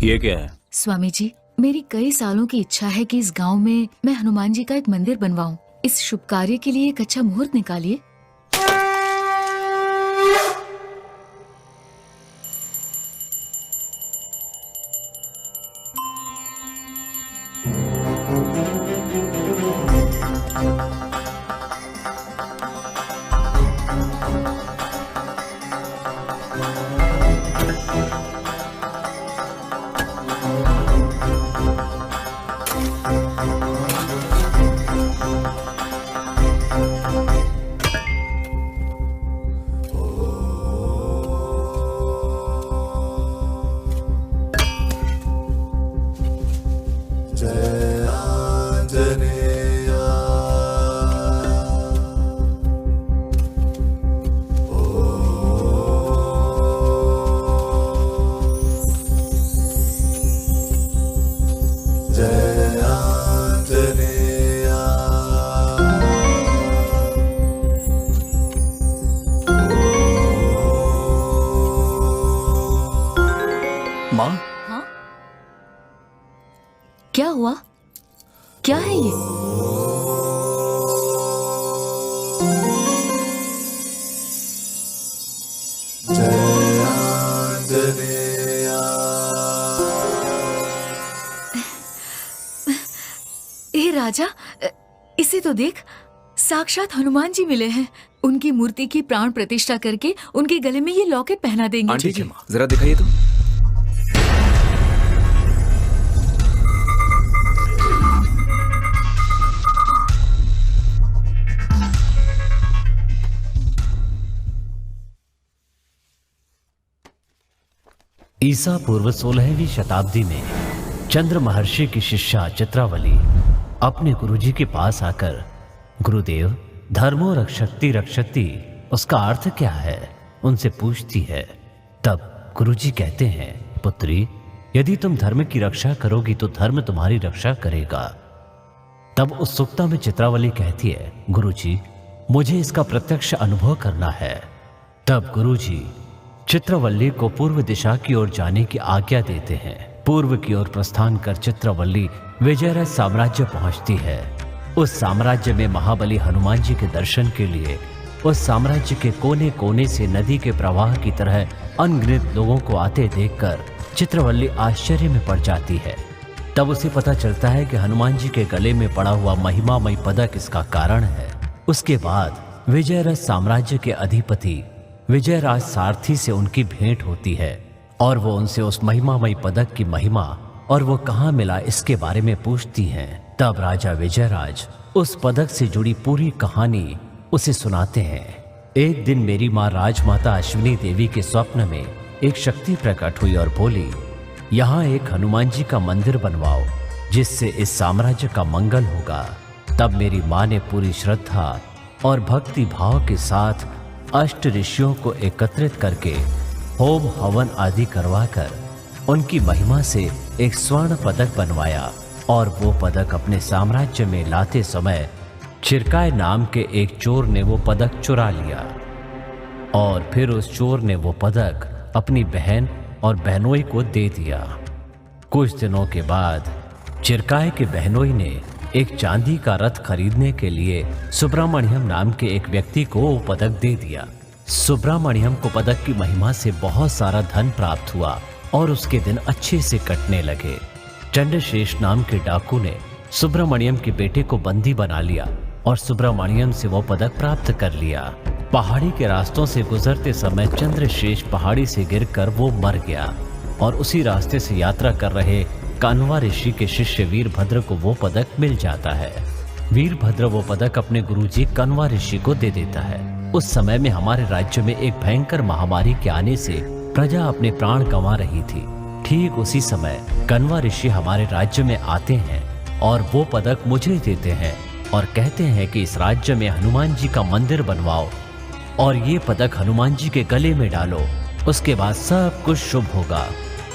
ये क्या है? स्वामी जी, मेरी कई सालों की इच्छा है कि इस गांव में मैं हनुमान जी का एक मंदिर बनवाऊं। इस शुभ कार्य के लिए एक अच्छा मुहूर्त निकालिए। क्या हुआ? क्या है ये? ए राजा, इसे तो देख, साक्षात हनुमान जी मिले हैं। उनकी मूर्ति की प्राण प्रतिष्ठा करके उनके गले में ये लॉकेट पहना देंगे। आंटी जी, जरा दिखाइए तो। ईसा पूर्व 16वीं शताब्दी में चंद्र महर्षि की शिष्या चित्रावली अपने गुरुजी के पास आकर, गुरुदेव, धर्मो रक्षति रक्षति उसका अर्थ क्या है, उनसे पूछती है। तब गुरुजी कहते हैं, पुत्री, यदि तुम धर्म की रक्षा करोगी तो धर्म तुम्हारी रक्षा करेगा। तब उत्सुकता में चित्रावली कहती है, गुरुजी, मुझे इसका प्रत्यक्ष अनुभव करना है। तब गुरुजी चित्रवल्ली को पूर्व दिशा की ओर जाने की आज्ञा देते हैं। पूर्व की ओर प्रस्थान कर चित्रवल्ली विजयराज साम्राज्य पहुंचती है। उस साम्राज्य में महाबली हनुमान जी के दर्शन के लिए उस साम्राज्य के कोने कोने से नदी के प्रवाह की तरह अनगिनत लोगों को आते देखकर चित्रवल्ली आश्चर्य में पड़ जाती है। तब उसे पता चलता है कि हनुमान जी के गले में पड़ा हुआ महिमामय पदक इसका कारण है। उसके बाद विजयराज साम्राज्य के अधिपति विजयराज सारथी से उनकी भेंट होती है और वो उनसे उस महिमामय पदक की महिमा और वो कहाँ मिला इसके बारे में पूछती हैं। तब राजा विजयराज उस पदक से जुड़ी पूरी कहानी उसे सुनाते हैं। एक दिन मेरी माँ राजमाता अश्विनी देवी के स्वप्न में एक शक्ति प्रकट हुई और बोली, यहाँ एक हनुमान जी का मंदिर बनवाओ जिससे इस साम्राज्य का मंगल होगा। तब मेरी माँ ने पूरी श्रद्धा और भक्ति भाव के साथ अष्ट ऋषियों को एकत्रित करके होम हवन आदि करवाकर उनकी महिमा से एक स्वर्ण पदक बनवाया और वो पदक अपने साम्राज्य में लाते समय चिरकाय नाम के एक चोर ने वो पदक चुरा लिया और फिर उस चोर ने वो पदक अपनी बहन और बहनोई को दे दिया। कुछ दिनों के बाद चिरकाय के बहनोई ने एक चांदी का रथ खरीदने के लिए सुब्रमण्यम नाम के एक व्यक्ति को वो पदक दे दिया। सुब्रमण्यम को पदक की महिमा से बहुत सारा धन प्राप्त हुआ और उसके दिन अच्छे से कटने लगे। चंद्रशेष नाम के डाकू ने सुब्रमण्यम के बेटे को बंदी बना लिया और सुब्रमण्यम से वो पदक प्राप्त कर लिया। पहाड़ी के रास्तों से गुजरते समय चंद्रशेष पहाड़ी से गिरकर वो मर गया और उसी रास्ते से यात्रा कर रहे कान्वा ऋषि के शिष्य वीरभद्र को वो पदक मिल जाता है। वीरभद्र वो पदक अपने गुरुजी कान्वा ऋषि को दे देता है। उस समय में हमारे राज्य में एक भयंकर महामारी के आने से प्रजा अपने प्राण गंवा रही थी। ठीक उसी समय कान्वा ऋषि हमारे राज्य में आते हैं और वो पदक मुझे देते हैं और कहते हैं कि इस राज्य में हनुमान जी का मंदिर बनवाओ और ये पदक हनुमान जी के गले में डालो, उसके बाद सब कुछ शुभ होगा।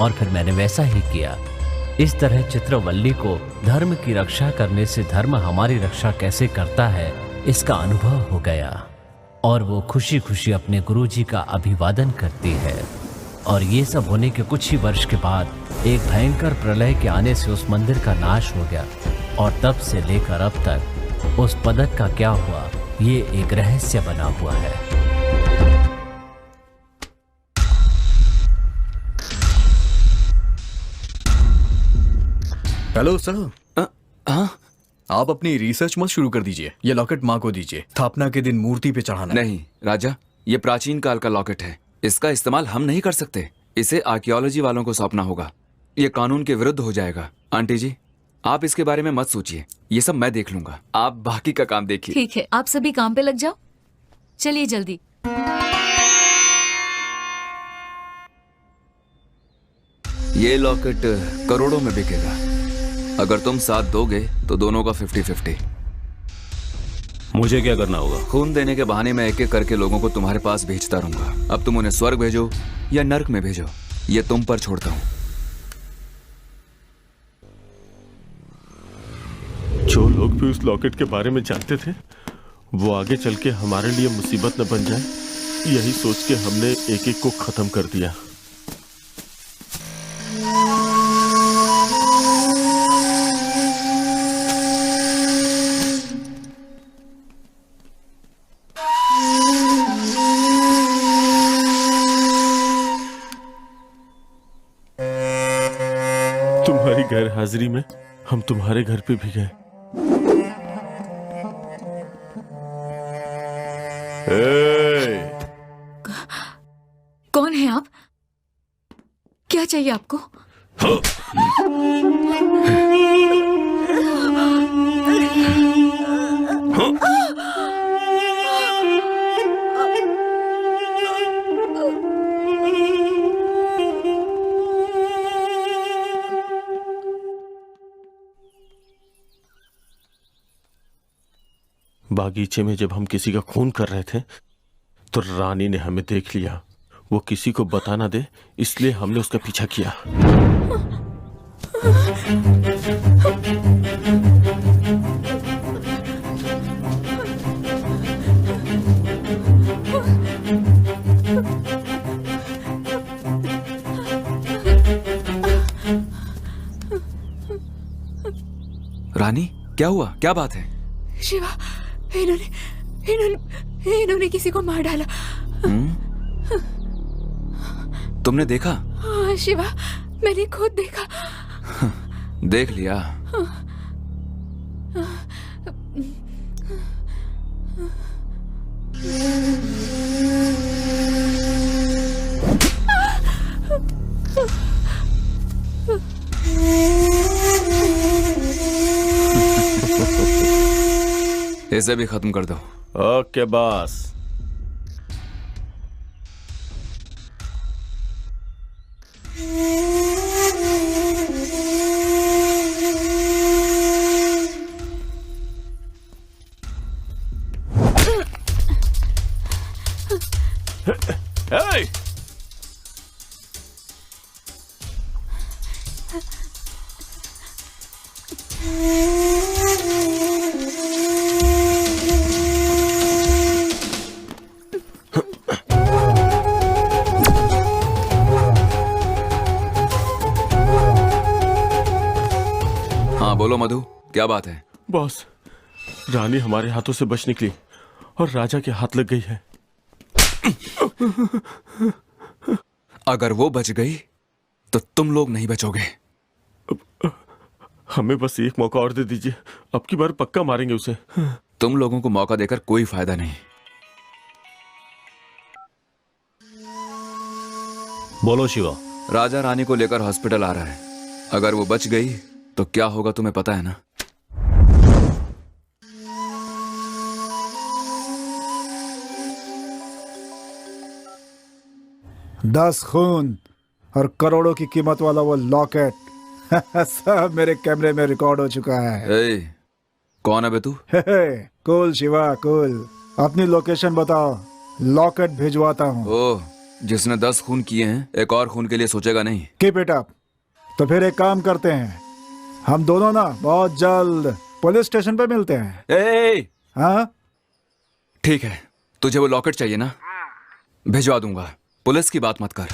और फिर मैंने वैसा ही किया। इस तरह चित्रवल्ली को धर्म की रक्षा करने से धर्म हमारी रक्षा कैसे करता है इसका अनुभव हो गया और वो खुशी खुशी अपने गुरुजी का अभिवादन करती है। और ये सब होने के कुछ ही वर्ष के बाद एक भयंकर प्रलय के आने से उस मंदिर का नाश हो गया और तब से लेकर अब तक उस पदक का क्या हुआ ये एक रहस्य बना हुआ है। Hello sir. आप अपनी रिसर्च मत शुरू कर दीजिए, ये लॉकेट माँ को दीजिए, स्थापना के दिन मूर्ति पे चढ़ाना। नहीं राजा, ये प्राचीन काल का लॉकेट है, इसका इस्तेमाल हम नहीं कर सकते। इसे आर्कियोलॉजी वालों को सौंपना होगा, ये कानून के विरुद्ध हो जाएगा। आंटी जी आप इसके बारे में मत सोचिए, ये सब मैं देख लूंगा, आप बाकी का काम देखिए। ठीक है, आप सभी काम पे लग जाओ। चलिए जल्दी। ये लॉकेट करोड़ों में बिकेगा। अगर तुम साथ दोगे तो दोनों का 50-50। मुझे क्या करना होगा? खून देने के बहाने मैं एक एक करके लोगों को तुम्हारे पास भेजता रहूंगा। अब तुम उन्हें स्वर्ग भेजो या नर्क में भेजो, ये तुम पर छोड़ता हूँ। जो लोग भी उस लॉकेट के बारे में जानते थे वो आगे चल के हमारे लिए मुसीबत न बन जाए, यही सोच के हमने एक एक को खत्म कर दिया। तुम्हारी गैर हाजिरी में हम तुम्हारे घर पे भी गए। कौन है आप? क्या चाहिए आपको? बागीचे में जब हम किसी का खून कर रहे थे तो रानी ने हमें देख लिया। वो किसी को बता ना दे इसलिए हमने उसका पीछा किया। रानी क्या हुआ, क्या बात है? शिवा, इन्होंने किसी को मार डाला। तुमने देखा? हाँ शिवा, मैंने खुद देखा। देख लिया। इसे भी खत्म कर दो। Okay boss. Hey! हाँ बोलो मधु, क्या बात है? बॉस, रानी हमारे हाथों से बच निकली और राजा के हाथ लग गई है। अगर वो बच गई तो तुम लोग नहीं बचोगे। हमें बस एक मौका और दे दीजिए, अब की बार पक्का मारेंगे उसे। तुम लोगों को मौका देकर कोई फायदा नहीं। बोलो शिवा। राजा रानी को लेकर हॉस्पिटल आ रहा है। अगर वो बच गई तो क्या होगा तुम्हें पता है ना? दस खून और करोड़ों की कीमत वाला वो लॉकेट सब मेरे कैमरे में रिकॉर्ड हो चुका है। ए, कौन है बे तू? कूल शिवा कूल, अपनी लोकेशन बताओ, लॉकेट भिजवाता हूँ। ओह, जिसने 10 खून किए हैं एक और खून के लिए सोचेगा नहीं। Keep it up. तो फिर एक काम करते हैं, हम दोनों ना बहुत जल्द पुलिस स्टेशन पे मिलते हैं। ए, हाँ ठीक है, तुझे वो लॉकेट चाहिए ना? भिजवा दूंगा, पुलिस की बात मत कर।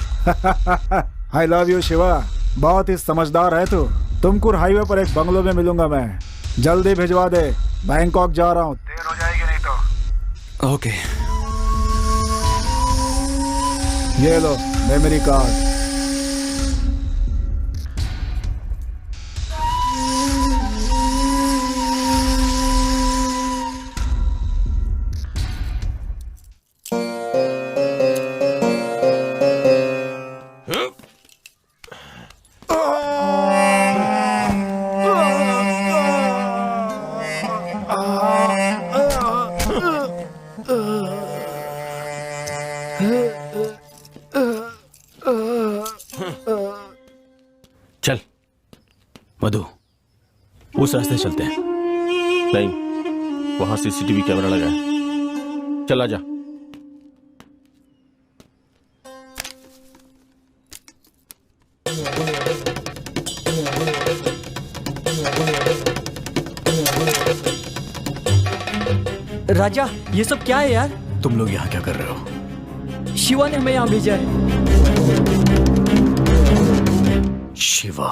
आई लव यू शिवा, बहुत ही समझदार है तू। तुमकुर हाईवे पर एक बंगलो में मिलूंगा मैं, जल्दी भिजवा दे, बैंकॉक जा रहा हूँ। देर हो जाएगी नहीं तो। ओके। ये लो मेमोरी कार्ड। चल मधु, उस रास्ते चलते हैं। नहीं, वहां सीसीटीवी कैमरा लगा है। चल आजा। राजा, ये सब क्या है यार? तुम लोग यहाँ क्या कर रहे हो? शिवा ने हमें यहाँ भेजा है। शिवा,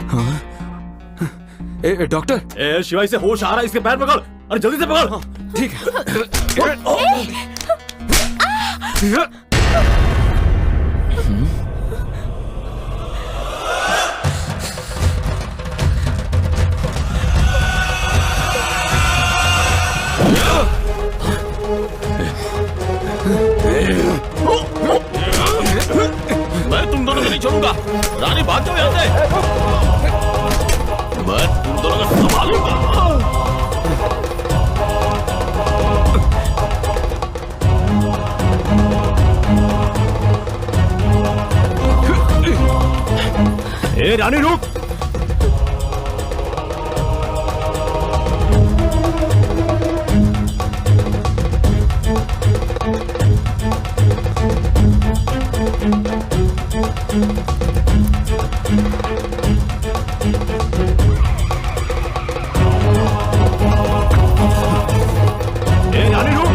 हाँ? ए, डॉक्टर। ए, शिवा, इसे होश आ रहा है, इसके पैर पकड़। अरे जल्दी से पकड़। ठीक है। मैं तुम दोनों को नहीं छोड़ूंगा। रानी भाग जाओ यहाँ से। मैं तुम दोनों को संभालूंगा। ए रानी रुक। ए रानी रुक।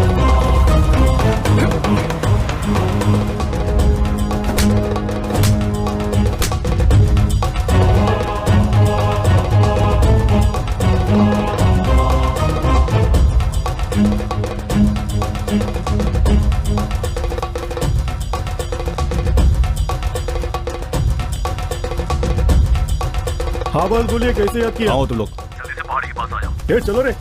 हाँ बस बोलिए, कैसे याद किया? आओ तुम लोग। जल्दी से पहाड़ी के पास आ जाओ। चलो रे।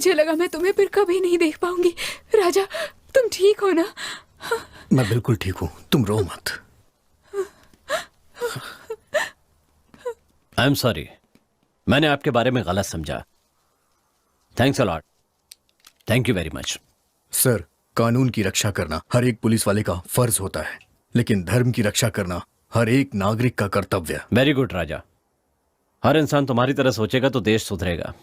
मुझे लगा मैं तुम्हें फिर कभी नहीं देख पाऊंगी। राजा, तुम ठीक हो ना? मैं बिल्कुल ठीक हूँ, तुम रो मत। आई एम सॉरी, मैंने आपके बारे में गलत समझा। Thanks a lot, thank you very much. Sir, कानून की रक्षा करना हर एक पुलिस वाले का फर्ज होता है, लेकिन धर्म की रक्षा करना हर एक नागरिक का कर्तव्य। वेरी गुड राजा, हर इंसान तुम्हारी तरह सोचेगा तो देश सुधरेगा।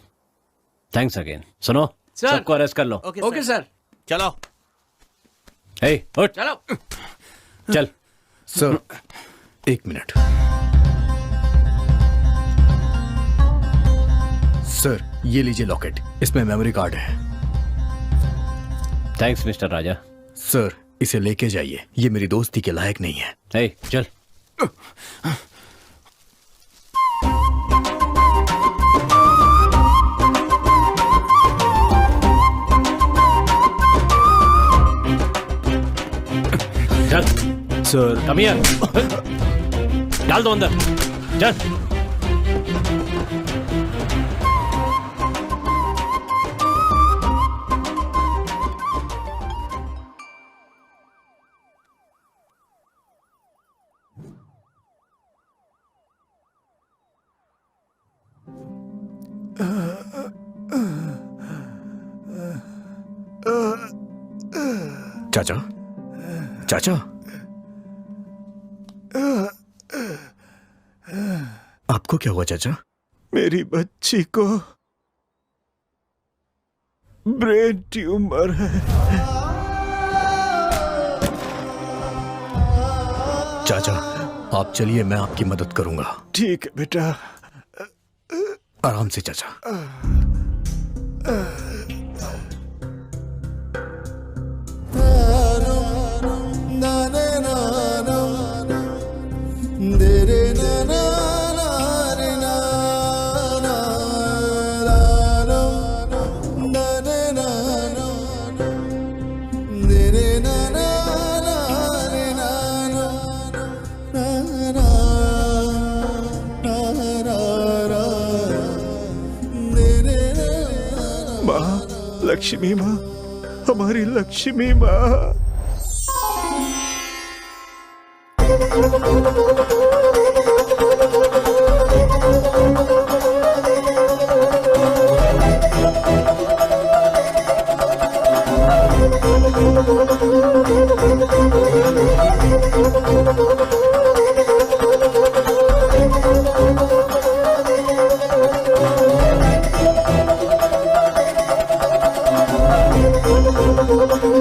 Thanks again. सुनो, सबको अरेस्ट कर लो। Okay sir. चलो। हे, उठ। चलो। चल। सर, एक मिनट। सर, ये लीजिए लॉकेट, इसमें मेमोरी कार्ड है। थैंक्स मिस्टर राजा। सर, इसे लेके जाइए, ये मेरी दोस्ती के लायक नहीं है। हे, चल। चल। Sir, come here. डाल दो अंदर। चल। चाचा, चाचा, आपको क्या हुआ चाचा? मेरी बच्ची को ब्रेन ट्यूमर है। चाचा, आप चलिए, मैं आपकी मदद करूंगा। ठीक है बेटा। आराम से चाचा। लक्ष्मी माँ, हमारी लक्ष्मी माँ। Thank you.